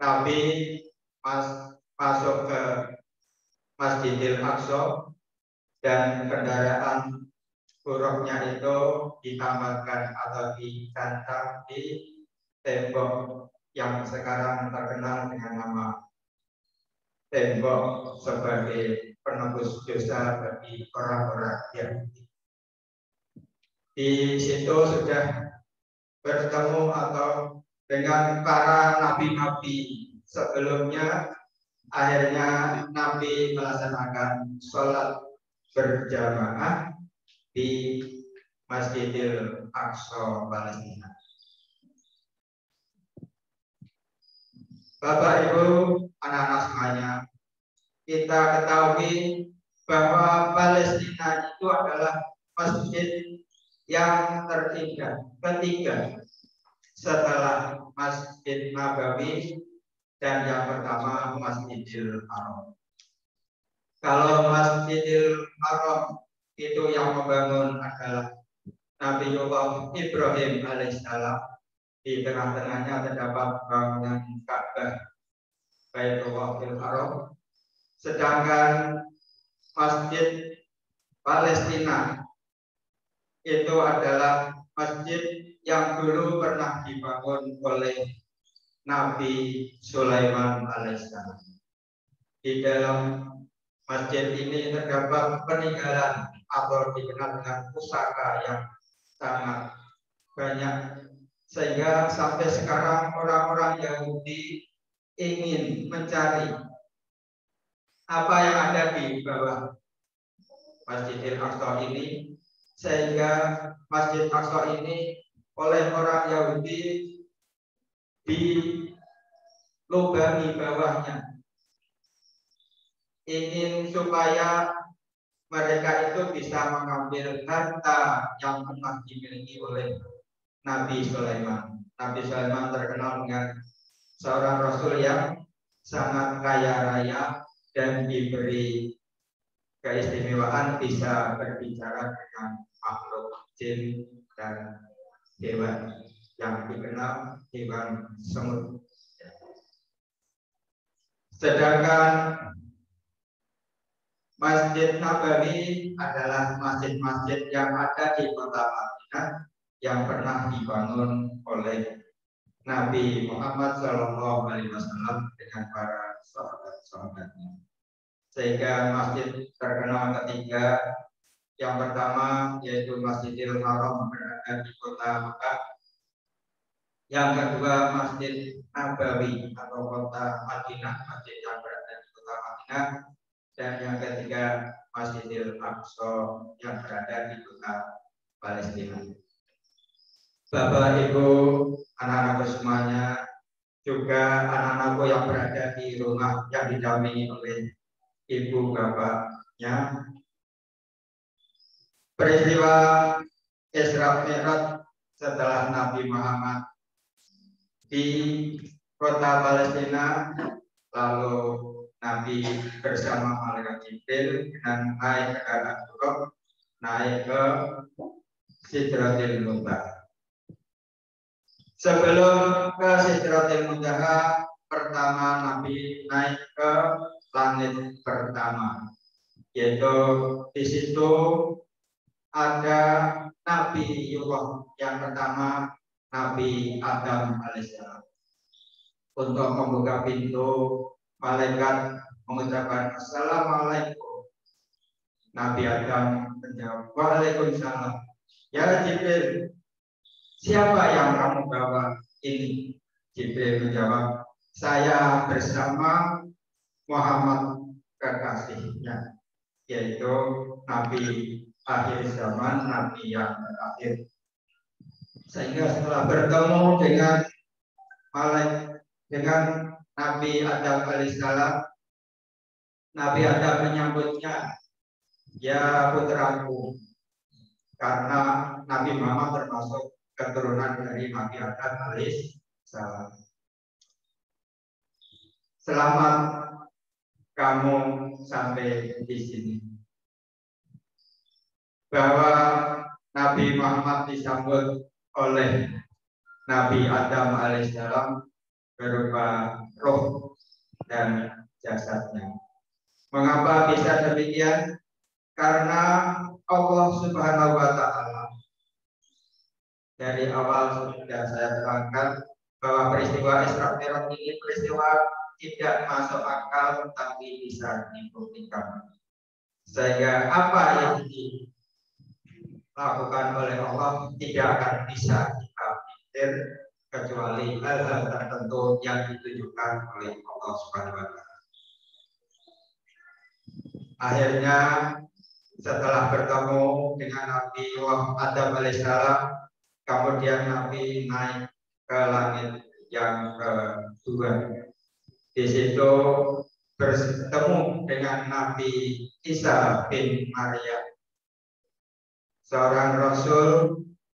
Nabi masuk ke Masjidil Aqsa dan kendaraan buruknya itu ditambahkan atau dicantang di tembok yang sekarang terkenal dengan nama tembok sebagai penebus dosa bagi orang-orang Yahudi. Di situ sudah bertemu atau dengan para nabi-nabi sebelumnya. Akhirnya Nabi melaksanakan sholat berjamaah di Masjidil Aqsa Palestina. Bapak Ibu, anak-anak semuanya, kita ketahui bahwa Palestina itu adalah masjid yang ketiga setelah Masjid Nabawi dan yang pertama Masjidil Haram. Kalau Masjidil Haram itu yang membangun adalah Nabiullah Ibrahim alaihissalam. Di tengah-tengahnya terdapat bangunan Ka'bah Baitullahil Haram. Sedangkan Masjid Palestina itu adalah masjid yang dulu pernah dibangun oleh Nabi Sulaiman alaihissalam. Di dalam masjid ini terdapat peninggalan atau dikenal dengan pusaka yang sangat banyak, sehingga sampai sekarang orang-orang Yahudi ingin mencari apa yang ada di bawah Masjidil Aqsa ini, sehingga Masjid Aqsa ini oleh orang Yahudi dilubangi bawahnya, ingin supaya mereka itu bisa mengambil harta yang pernah dimiliki oleh Nabi Sulaiman. Nabi Sulaiman terkenal dengan seorang rasul yang sangat kaya raya dan diberi keistimewaan bisa berbicara dengan makhluk jin dan dewan yang dikenal hewan semut. Sedangkan Masjid Nabawi adalah masjid-masjid yang ada di kota Madinah yang pernah dibangun oleh Nabi Muhammad SAW dengan para sahabat-sahabatnya. Sehingga masjid terkenal ketiga yang pertama yaitu Masjidil Haram berada di kota Mekah. Yang kedua Masjid Nabawi atau kota Madinah, masjid yang berada di kota Madinah. Dan yang ketiga Masjidil Aqsa yang berada di kota Palestina. Bapak Ibu, anak-anakku semuanya, juga anak-anakku yang berada di rumah yang didampingi oleh ibu bapaknya. Peristiwa Isra Mi'raj setelah Nabi Muhammad di kota Palestina, lalu Nabi bersama malaikat Jibril dengan naik ke atas buruk, naik ke Sidratil Muntaha. Sebelum ke Sidratil Muntaha, pertama Nabi naik ke langit pertama, yaitu di situ ada Nabi yang pertama, Nabi Adam alaihissalam. Untuk membuka pintu, malaikat mengucapkan Assalamualaikum. Nabi Adam menjawab Waalaikumsalam. Ya Jibril, siapa yang kamu bawa ini? Jibril menjawab, saya bersama Muhammad kekasihnya, yaitu Nabi akhir zaman, Nabi yang terakhir. Sehingga setelah bertemu dengan Nabi Adam alaihissalam, Nabi Adam menyambutnya, ya putraku, karena Nabi Muhammad termasuk keturunan dari Nabi Adam alaihissalam. Selamat kamu sampai di sini. Bahwa Nabi Muhammad disambut oleh Nabi Adam alaihissalam berupa roh dan jasadnya. Mengapa bisa demikian? Karena Allah Subhanahu wa Ta'ala dari awal sudah saya terangkan bahwa peristiwa Isra Mi'raj ini peristiwa tidak masuk akal tapi bisa dibuktikan. Sehingga apa yang dilakukan oleh Allah tidak akan bisa kita pikir kecuali hal-hal tertentu yang ditujukan oleh Allah Subhanahu wa Ta'ala. Akhirnya setelah bertemu dengan Nabi Adam alaihissalam, kemudian Nabi naik ke langit yang kedua. Di situ bertemu dengan Nabi Isa bin Maryam, seorang Rasul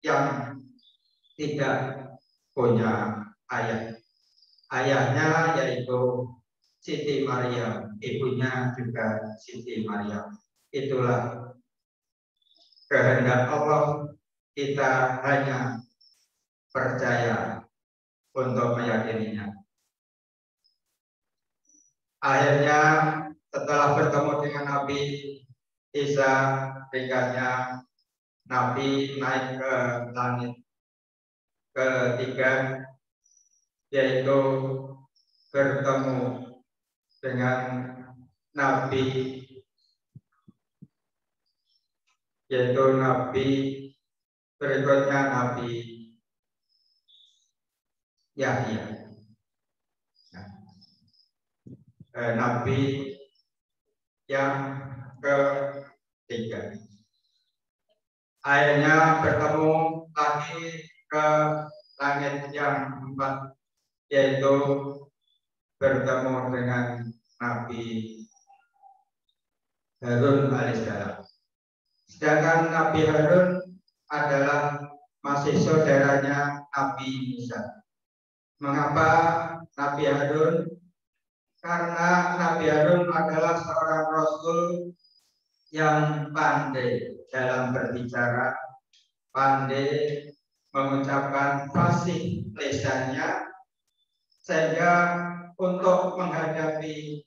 yang tidak punya ayah. Ayahnya yaitu Siti Maryam, ibunya juga Siti Maryam. Itulah kehendak Allah, kita hanya percaya untuk meyakininya. Akhirnya setelah bertemu dengan Nabi Isa, ringkasnya Nabi naik ke langit ketiga, yaitu bertemu dengan Nabi, yaitu Nabi berikutnya Nabi Yahya. Nabi yang ketiga. Akhirnya bertemu lagi ke langit yang keempat, yaitu bertemu dengan Nabi Harun alaihissalam. Sedangkan Nabi Harun adalah masih saudaranya Nabi Musa. Mengapa Nabi Harun? Karena Nabi Harun adalah seorang Rasul yang pandai dalam berbicara, pandai mengucapkan fasih lisannya, sehingga untuk menghadapi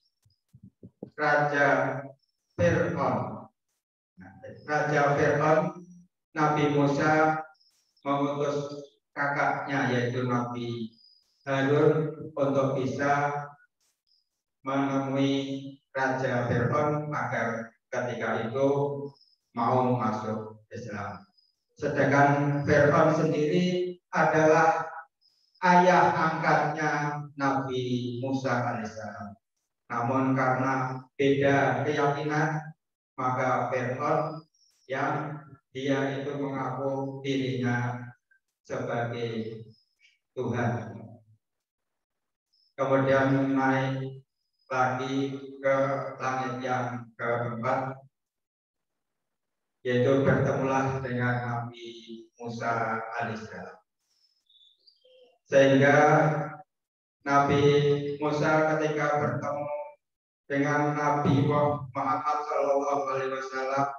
Raja Fir'aun, Nabi Musa mengutus kakaknya yaitu Nabi Harun untuk bisa menemui Raja Fir'aun agar ketika itu mau masuk Islam. Sedangkan Fir'aun sendiri adalah ayah angkatnya Nabi Musa alaihissalam. Namun karena beda keyakinan, maka Fir'aun yang dia itu mengaku dirinya sebagai Tuhan, kemudian naik lagi ke langit yang keempat, yaitu bertemulah dengan Nabi Musa alaihissalam. Sehingga Nabi Musa ketika bertemu dengan Nabi Muhammad SAW,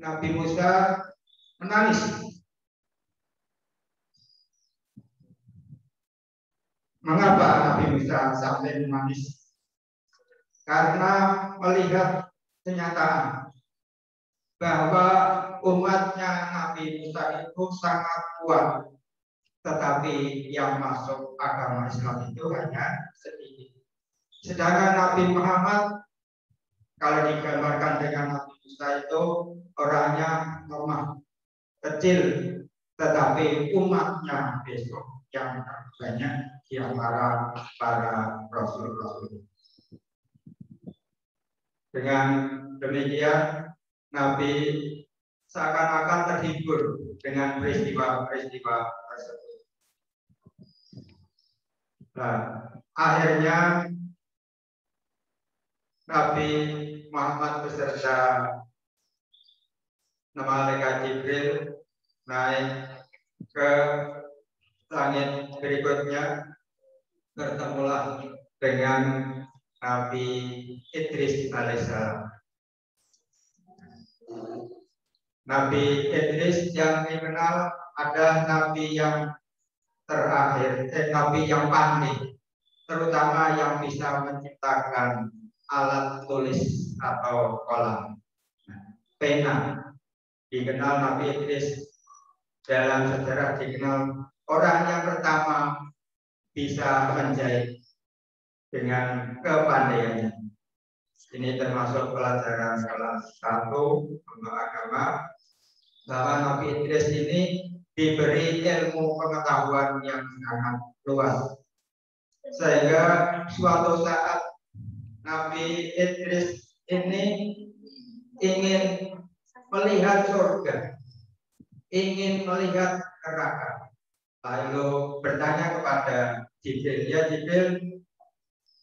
Nabi Musa menangis. Mengapa Nabi Musa sampai menangis? Karena melihat kenyataan bahwa umatnya Nabi Musa itu sangat kuat, tetapi yang masuk agama Islam itu hanya sedikit. Sedangkan Nabi Muhammad, kalau digambarkan dengan Nabi Musa itu orangnya lemah, kecil, tetapi umatnya besok yang banyak di antara para rasul-rasul. Dengan demikian Nabi seakan-akan terhibur dengan peristiwa-peristiwa tersebut. Nah, akhirnya Nabi Muhammad beserta malaikat Jibril naik ke langit berikutnya, bertemulah dengan Nabi Idris alaihissalam. Nabi Idris yang dikenal ada nabi yang terakhir, nabi yang pandai, terutama yang bisa menciptakan alat tulis atau kolam, pena. Dikenal Nabi Idris dalam sejarah, dikenal orang yang pertama bisa menjahit dengan kepandaiannya. Ini termasuk pelajaran salah satu untuk agama, bahwa Nabi Idris ini diberi ilmu pengetahuan yang sangat luas, sehingga suatu saat Nabi Idris ini ingin melihat surga, ingin melihat neraka, lalu bertanya kepada Jibril, ya Jibril,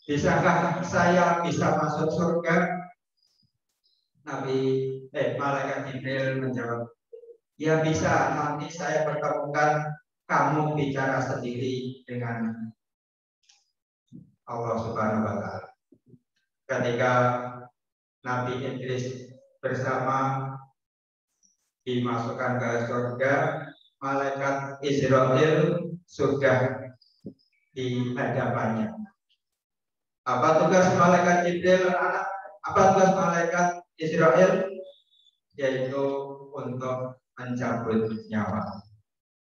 bisakah saya bisa masuk surga? Malaikat Jibril menjawab, ya bisa, nanti saya pertemukan kamu bicara sendiri dengan Allah Subhanahu wa Ta'ala. Ketika Nabi Idris bersama dimasukkan ke surga, malaikat Israel sudah di hadapannya. Apa tugas malaikat Jibril? Apa tugas malaikat Israel? Yaitu untuk mencabut nyawa.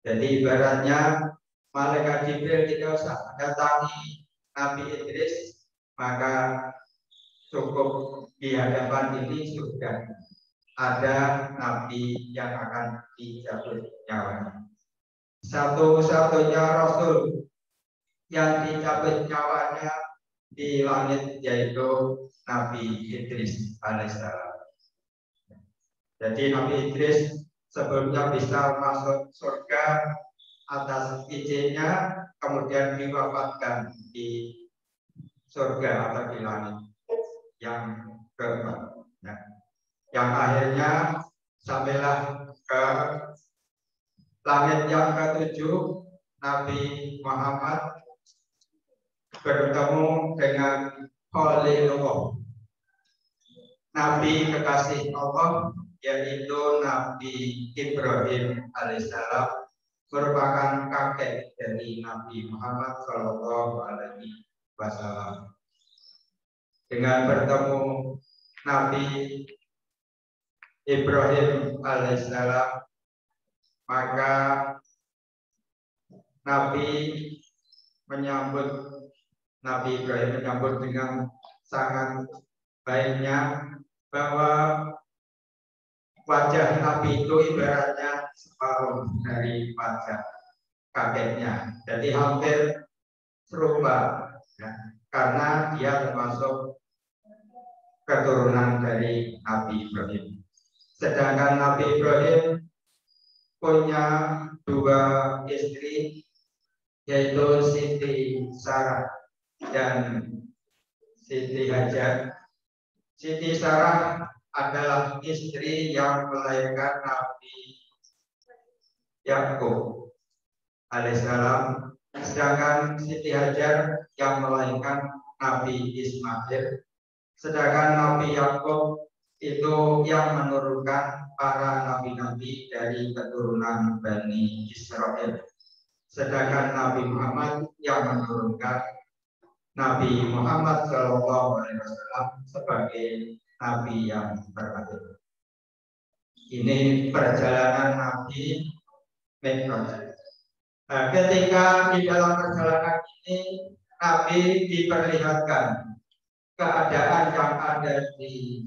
Jadi ibaratnya malaikat Jibril tidak usah mendatangi Nabi Idris, maka cukup di hadapan ini sudah ada nabi yang akan dicabut nyawanya. Satu-satunya rasul yang dicabut nyawanya di langit yaitu Nabi Idris alaihissalam. Jadi Nabi Idris sebelumnya bisa masuk surga atas izinnya, kemudian diwafatkan di surga atau di langit yang keempat. Yang akhirnya sampailah ke langit yang ketujuh, Nabi Muhammad bertemu dengan Khalilullah, Nabi kekasih Allah, yaitu Nabi Ibrahim alaihissalam, merupakan kakek dari Nabi Muhammad Shallallahu Alaihi Wasallam. Dengan bertemu Nabi Ibrahim alaihissalam, maka Nabi Ibrahim menyambut dengan sangat baiknya, bahwa wajah Nabi itu ibaratnya separuh dari wajah kakeknya, jadi hampir serupa, ya, karena dia termasuk keturunan dari Nabi Ibrahim. Sedangkan Nabi Ibrahim punya dua istri, yaitu Siti Sarah dan Siti Hajar. Siti Sarah adalah istri yang melahirkan Nabi Yakub alaihissalam, sedangkan Siti Hajar yang melahirkan Nabi Ismail. Sedangkan Nabi Yakub itu yang menurunkan para nabi-nabi dari keturunan Bani Israel. Sedangkan Nabi Muhammad yang menurunkan Nabi Muhammad SAW sebagai nabi yang terakhir. Ini perjalanan Nabi Mi'raj. Nah, ketika di dalam perjalanan ini Nabi diperlihatkan keadaan yang ada di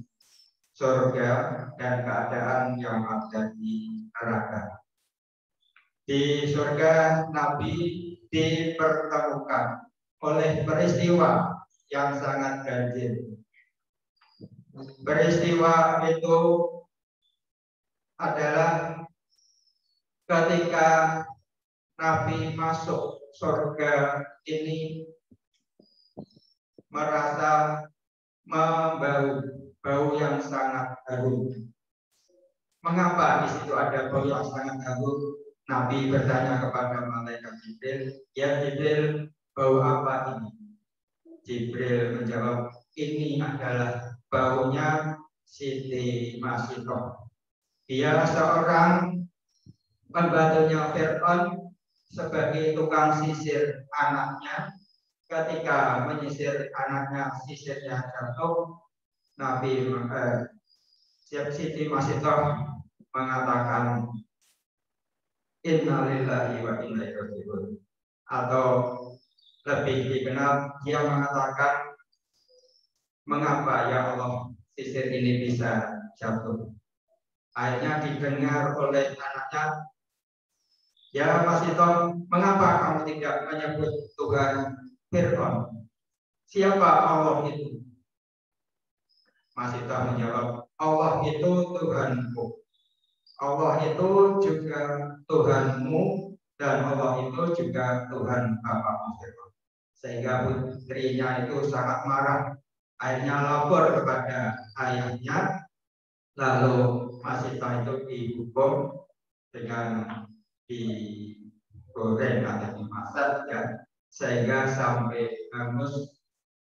surga dan keadaan yang ada di neraka. Di surga Nabi dipertemukan oleh peristiwa yang sangat ganjil. Peristiwa itu adalah ketika Nabi masuk surga ini merasa bau yang sangat harum. Mengapa di situ ada bau yang sangat harum? Nabi bertanya kepada malaikat Jibril, "Ya Jibril, bau apa ini?" Jibril menjawab, "Ini adalah baunya Siti Masitoh. Dia seorang pembantunya Fir'aun sebagai tukang sisir anaknya. Ketika menyisir anaknya, sisirnya jatuh, Siti Masitoh mengatakan, Innalillahi wa inna ilaihi raji'un. Atau lebih dikenal, dia mengatakan, mengapa ya Allah sisir ini bisa jatuh? Akhirnya didengar oleh anaknya, ya Masitoh, mengapa kamu tidak menyebut Tuhan Fir'aun? Siapa Allah itu? Masitoh menjawab, Allah itu Tuhanku. Allah itu juga Tuhanmu, dan Allah itu juga Tuhan bapakmu Fir'aun. Sehingga putrinya itu sangat marah. Akhirnya lapor kepada ayahnya. Lalu Masitoh itu dihukum dengan digoreng atau dimasak, ya, sehingga sampai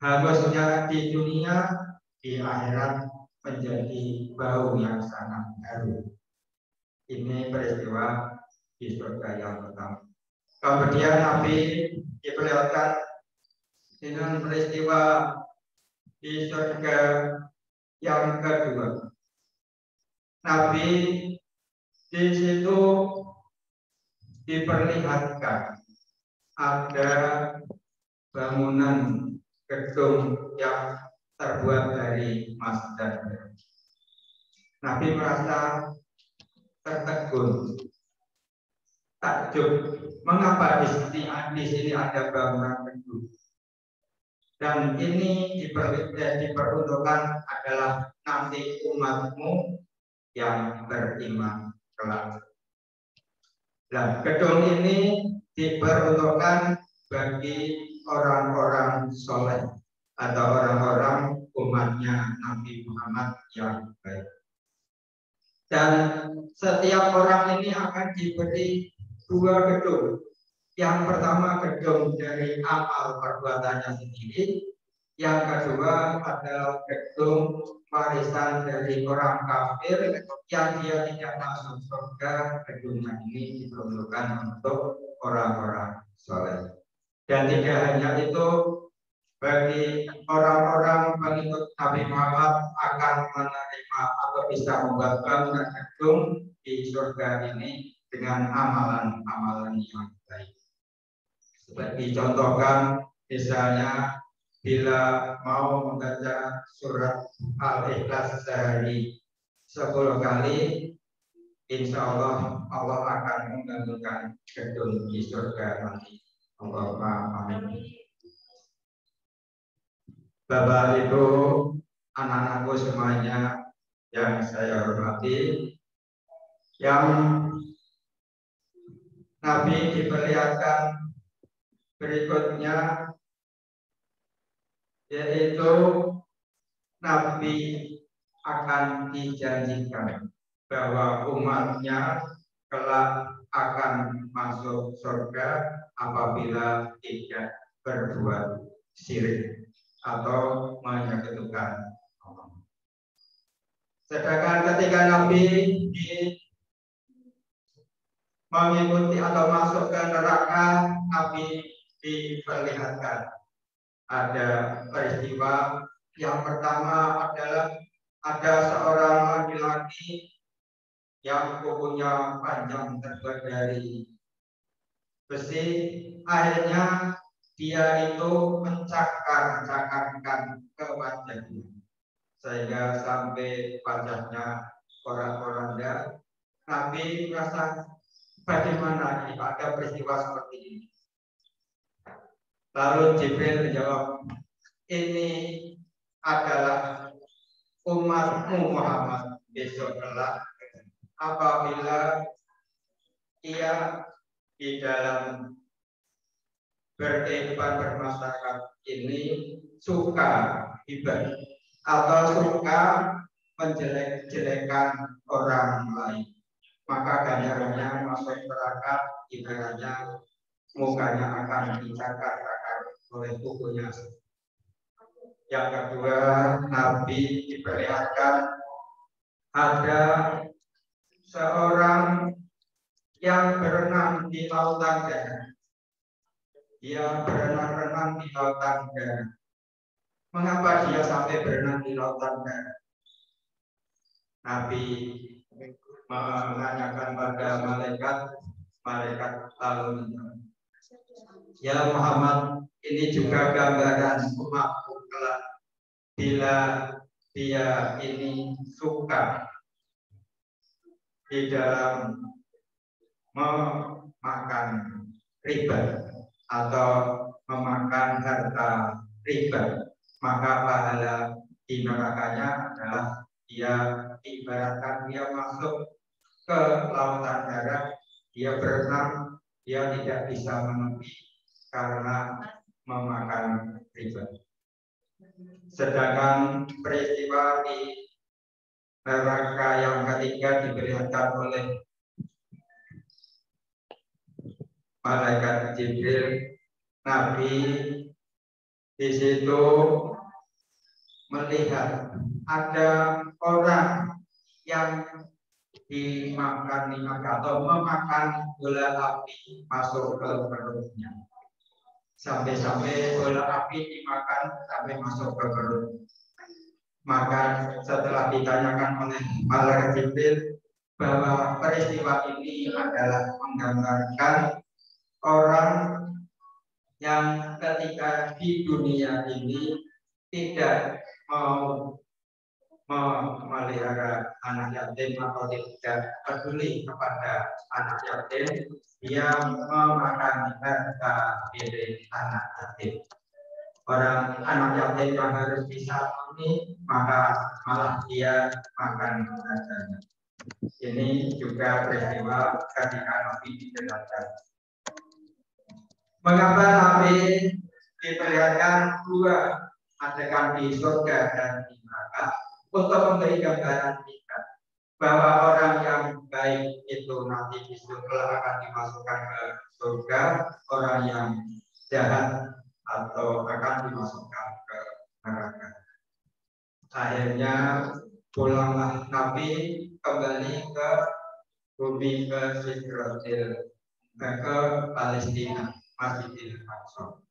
hangusnya di dunia, di akhirat menjadi bau yang sangat harum. Ini peristiwa di surga yang pertama. Kemudian Nabi diperlihatkan dengan peristiwa di surga yang kedua. Nabi di situ diperlihatkan ada bangunan gedung yang terbuat dari emas dan perak. Nabi merasa tertegun, takjub, mengapa di sini ada bangunan gedung? Dan ini diperuntukkan adalah nanti umatmu yang beriman kelak. Nah, gedung ini diperuntukkan bagi orang-orang soleh atau orang-orang umatnya Nabi Muhammad yang baik. Dan setiap orang ini akan diberi dua gedung. Yang pertama gedung dari amal perbuatannya sendiri. Yang kedua adalah gedung warisan dari orang kafir yang dia tidak masuk surga. Gedungnya ini diperuntukkan untuk orang-orang soleh. Dan tidak hanya itu, bagi orang-orang pengikut Nabi Muhammad akan menerima atau bisa membuat bangunan gedung di surga ini dengan amalan-amalan yang baik. Seperti contohkan, misalnya bila mau membaca surat Al-Ikhlas sehari 10 kali, insya Allah Allah akan membangunkan gedung di surga nanti. Allahumma amin. Bapak Ibu, anak-anakku semuanya yang saya hormati, yang Nabi diperlihatkan berikutnya, yaitu Nabi akan dijanjikan bahwa umatnya kelak akan masuk surga apabila tidak berbuat syirik atau menyekutukan Allah. Sedangkan ketika Nabi mengikuti atau masuk ke neraka, Nabi diperlihatkan ada peristiwa. Yang pertama adalah ada seorang laki-laki yang kukunya panjang terbuat dari besi. Akhirnya dia itu mencakarkan ke wajahnya sehingga sampai wajahnya porak-poranda. Nabi merasa bagaimana ini ada peristiwa seperti ini. Lalu Jibril menjawab, ini adalah umatmu Muhammad besok kelak apabila ia di dalam berkehidupan bermasyarakat ini suka hibah atau suka menjelek-jelekan orang lain, maka ganjarannya masuk neraka, ibaratnya mukanya akan dicakar-cakar oleh kukunya. Yang kedua, Nabi diperlihatkan ada seorang yang berenang di lautan darah. Dia berenang-renang di lautan darah. Mengapa dia sampai berenang di lautan darah? Nabi menanyakan pada malaikat lalu, ya Muhammad, ini juga gambaran umatku kelak bila dia ini suka di dalam memakan riba atau memakan harta riba, maka pahala di nerakanya adalah dia ibaratkan dia masuk ke lautan darah, dia berenang, dia tidak bisa menepi karena memakan riba. Sedangkan peristiwa di neraka yang ketiga diperlihatkan oleh malaikat Jibril. Nabi di situ melihat ada orang yang dimakan atau memakan bola api masuk ke perutnya. Sampai-sampai bola api dimakan sampai masuk ke perut. Maka setelah ditanyakan oleh malaikat Jibril bahwa peristiwa ini adalah menggambarkan orang yang ketika di dunia ini tidak mau memelihara anak yatim atau tidak peduli kepada anak yatim, dia memakan harta milik anak yatim. Orang anak yatim yang harus disantuni, maka malah dia makan hartanya. Ini juga peristiwa ketika Nabi dijelaskan. Mengapa Nabi diperlihatkan dua adegan di surga dan di neraka untuk memberi gambaran kita bahwa orang yang baik itu nanti di surga akan dimasukkan ke surga, orang yang jahat atau akan dimasukkan ke neraka. Akhirnya pulanglah Nabi kembali ke bumi, ke Sidratil, ke Palestina, Masjidil Aqsa.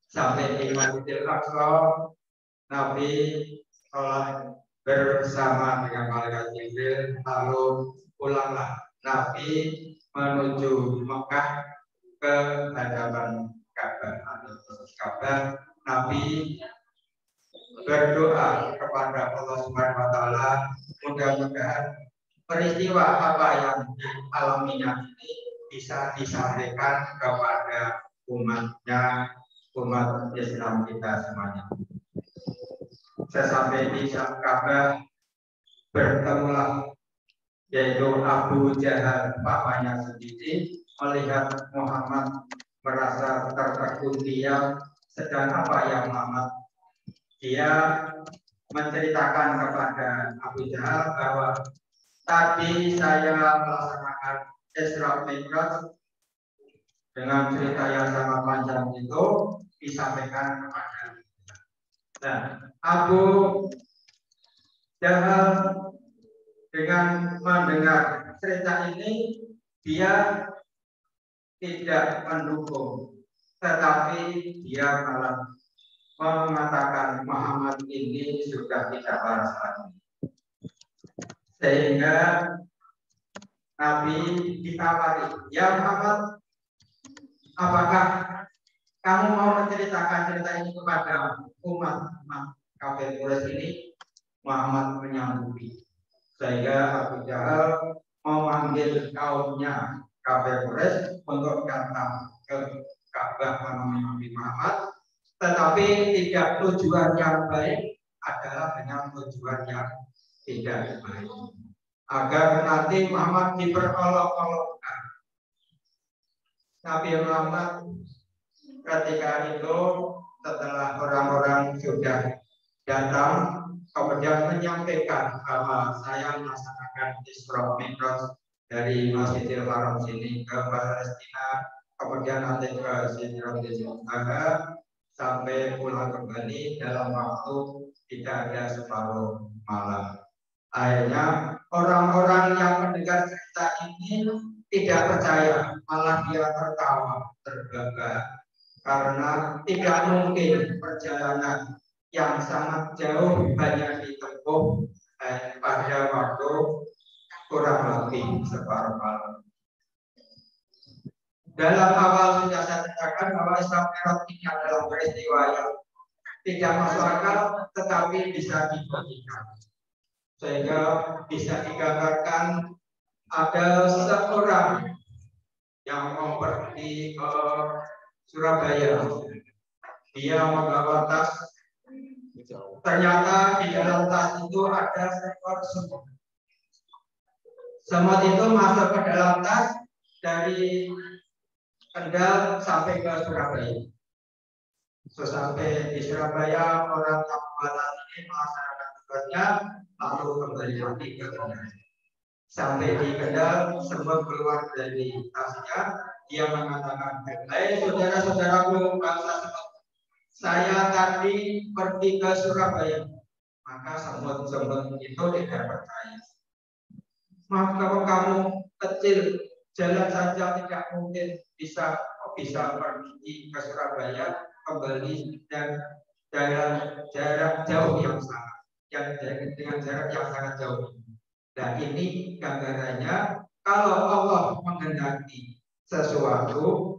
Sampai di Masjidil Aqsa, Nabi sholat bersama dengan malaikat Jibril, lalu pulanglah Nabi menuju Mekah ke hadapan Ka'bah atau Ka'bah. Nabi berdoa kepada Allah Subhanahu wa taala, mudah-mudahan peristiwa apa yang dialaminya ini bisa disampaikan kepada umatnya, umat Islam kita semuanya. Sesampai di Ka'bah bertemulah yaitu Abu Jahal, papanya sendiri, melihat Muhammad merasa tertegun diam. Sedang apa ya Muhammad? Dia menceritakan kepada Abu Jahal bahwa tadi saya melaksanakan Isra Mi'raj dengan cerita yang sangat panjang itu disampaikan kepada. Nah, Abu Jahal dengan mendengar cerita ini dia tidak mendukung, tetapi dia malah mengatakan Muhammad ini sudah tidak waras lagi. Sehingga Nabi ditawari, ya Muhammad, apakah kamu mau menceritakan cerita ini kepada umat kafir Quraisy ini? Muhammad menyanggupi. Sehingga Abu Jahal memanggil kaumnya kafir Quraisy untuk datang ke Ka'bah menemui Nabi Muhammad, tetapi tidak tujuan yang baik, adalah dengan tujuan yang tidak baik. agar Nabi Muhammad diperolok-olokkan. Nabi Muhammad ketika itu setelah orang-orang sudah datang, kemudian menyampaikan bahwa saya melaksanakan Isra Mi'raj dari Masjidil Haram sini ke Palestina, kemudian nanti ke Sidratil Muntaha sampai pulang kembali dalam waktu tidak ada separuh malam. Akhirnya orang-orang yang mendengar cerita ini tidak percaya, malah dia tertawa, terbahak, karena tidak mungkin perjalanan yang sangat jauh hanya ditempuh pada waktu kurang lebih separuh malam. Dalam awal sudah saya katakan bahwa Isra Mi'raj ini adalah peristiwa yang tidak masuk akal, tetapi bisa dibuktikan. Sehingga bisa digambarkan ada seorang yang mau pergi ke Surabaya. Dia membawa tas. Ternyata di dalam tas itu ada seekor semut. Semut itu masuk ke dalam tas dari Kendal sampai ke Surabaya. Sesampai di Surabaya, orang kampung ini melaksanakan tugasnya, lalu kembali lagi ke Kendal. Sampai di Kendal, semut keluar dari tasnya, dia mengatakan, "Hai saudara-saudaraku bangsa semut, saya tadi pergi ke Surabaya." Maka semut-semut itu tidak percaya. Maaf, kalau kamu kecil, jalan saja tidak mungkin bisa pergi ke Surabaya kembali dan dalam jarak jauh yang sangat, dengan jarak yang sangat jauh. Dan ini gambarannya, kalau Allah menghendaki sesuatu,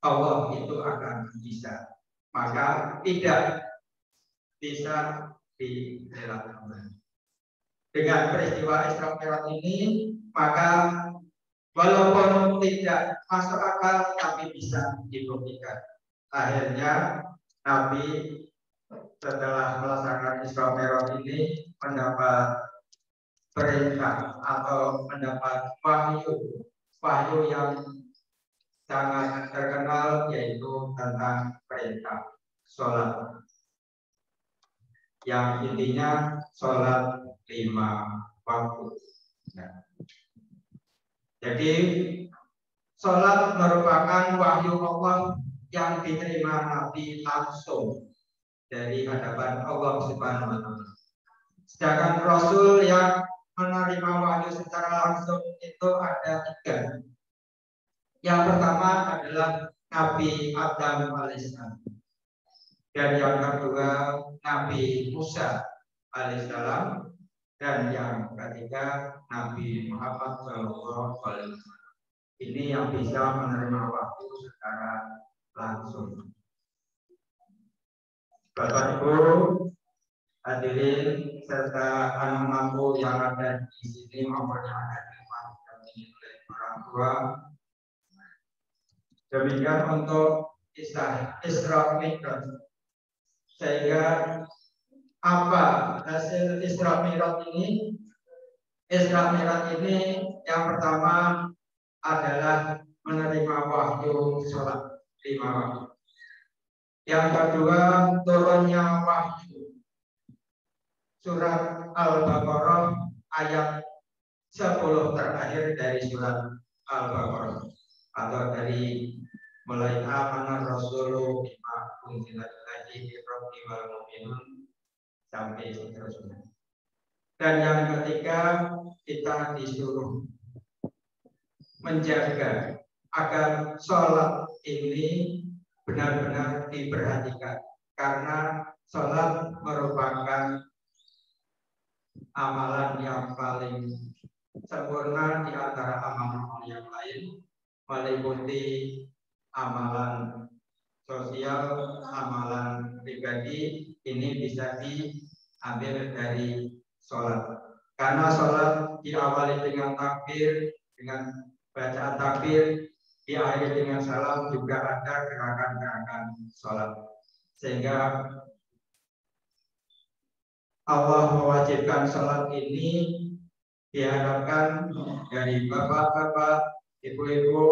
Allah itu akan bisa, maka tidak bisa direlakan. Dengan peristiwa Isra Mi'raj ini, maka walaupun tidak masuk akal, tapi bisa dibuktikan. Akhirnya Nabi setelah melaksanakan Isra Mi'raj ini mendapat perintah atau mendapat wahyu yang sangat terkenal, yaitu tentang perintah sholat, yang intinya sholat 5 waktu. Nah, jadi sholat merupakan wahyu Allah yang diterima Nabi langsung dari hadapan Allah Subhanahu wa Ta'ala. Sedangkan Rasul yang menerima wahyu secara langsung itu ada 3. Yang pertama adalah Nabi Adam alaihissalam, dan yang kedua Nabi Musa alaihissalam, dan yang ketiga Nabi Muhammad SAW. Ini yang bisa menerima wahyu secara langsung. Bapak Ibu hadirin serta anak-anakku yang ada di sini maupun yang ada di oleh orang tua. Demikian untuk Isra Mi'raj. Sehingga apa hasil Isra Mi'raj ini? Isra Mi'raj ini yang pertama adalah menerima wahyu sholat 5 waktu. Yang kedua, turunnya wahyu surat Al-Baqarah ayat 10 terakhir dari surat Al-Baqarah, atau dari mulai amanar rasulu bima unzila ilaihi min rabbihi wal mu'minun sampai seterusnya. Dan yang ketiga, kita disuruh menjaga agar sholat ini benar-benar diperhatikan, karena sholat merupakan amalan yang paling sempurna di antara amalan yang lain, meliputi amalan sosial, amalan pribadi. Ini bisa diambil dari sholat, karena sholat diawali dengan takbir, dengan bacaan takbir, diakhiri dengan salam, juga ada gerakan-gerakan sholat. Sehingga Allah mewajibkan sholat ini diharapkan dari bapak-bapak, ibu-ibu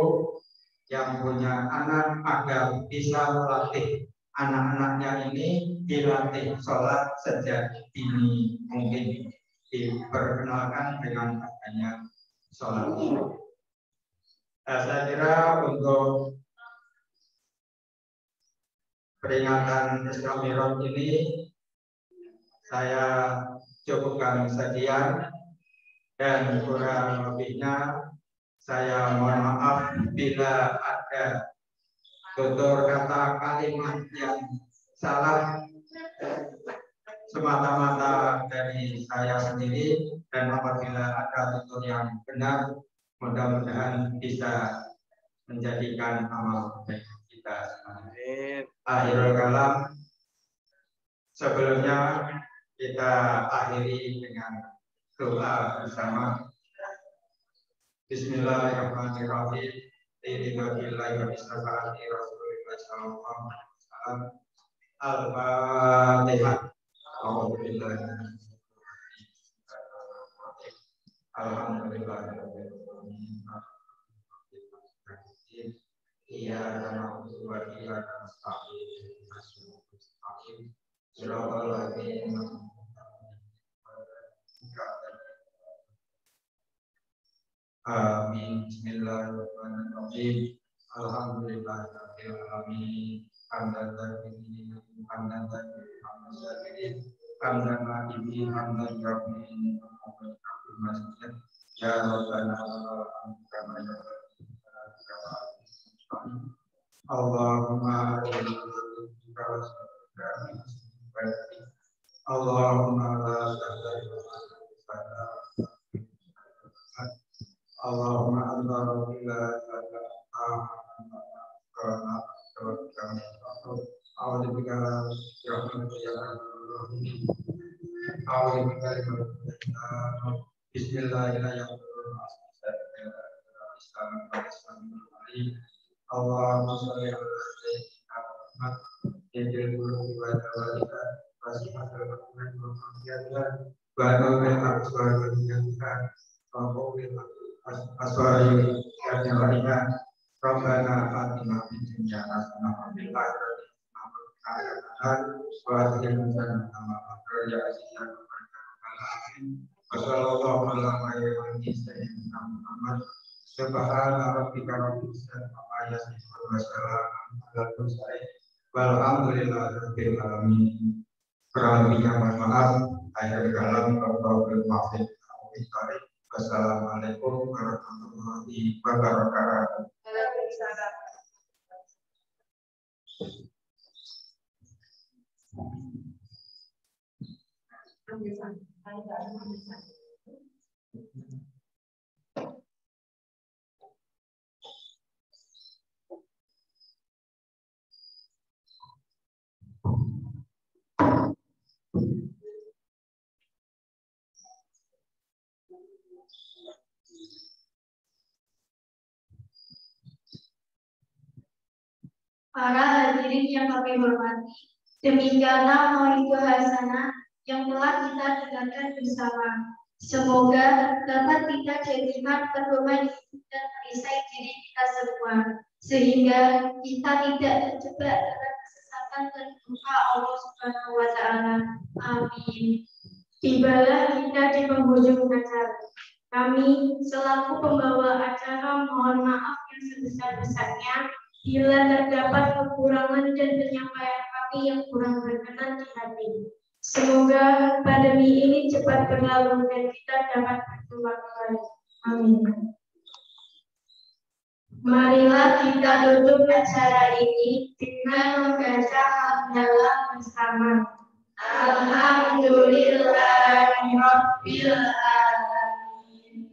yang punya anak agar bisa melatih anak-anaknya ini, dilatih sholat sejak dini mungkin, diperkenalkan dengan adanya sholat. Saya kira untuk peringatan Isra Mi'raj ini saya cukupkan sekian, dan kurang lebihnya saya mohon maaf bila ada tutur kata kalimat yang salah, semata-mata dari saya sendiri, dan apabila ada tutur yang benar, mudah-mudahan bisa menjadikan amal baik kita. Akhirul kalam, sebelumnya kita akhiri dengan doa bersama. Bismillahirrahmanirrahim. Al-Fatihah. Alhamdulillah. Iya, karena wa iyyaka nasta'in. Shiratal ladzina Amin. Bismillahirrahmanirrahim. Alhamdulillahirabbil alamin. Hamdan lillahi hamdan lillahi hamdan lillahi hamdan lillahi ya rabbana Allahumma Allahumma Allahumma anta rabbina Bismillahirrahmanirrahim. Allahumma sholli ala sayyidina Muhammad yajil qulubi wa tawalika wa sifatul rahman wa mahiyatan wa tawil aqsar wa niyatan wa qawlil aswari wa nyawarikan Rabbana atina fid dunya hasanah wa fil akhirati hasanah wa qina adzabannar ya aziz wa sallallahu ala sayyidina Muhammad subhana rabbika rabbil izzati amma yasifun wa salamun alal mursalin walhamdulillahi rabbil alamin. Kurang lebihnya mohon maaf. Akhir kalam wabillahi taufiq. Wassalamualaikum warahmatullahi wabarakatuh. Para hadirin yang kami hormati, demikianlah mau'izah hasanah yang telah kita dengarkan bersama. Semoga dapat kita jadikan pedoman hidup dan perisai diri kita semua, sehingga kita tidak terjebak dalam kesesatan dan murka Allah Subhanahu wa Ta'ala. Amin. Tibalah kita di penghujung acara. Kami selaku pembawa acara mohon maaf yang sebesar-besarnya bila terdapat kekurangan dan penyampaian kami yang kurang berkenan di hati. Semoga pandemi ini cepat berlalu dan kita dapat berjumpa kembali. Amin. Marilah kita tutup acara ini dengan membaca hamdalah bersama. Alhamdulillahirabbil alamin.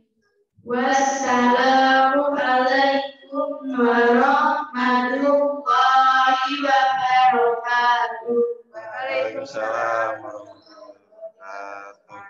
Wassalamu alaikum warahmatullahi wabarakatuh. Waalaikumsalam warahmatullahi wabarakatuh.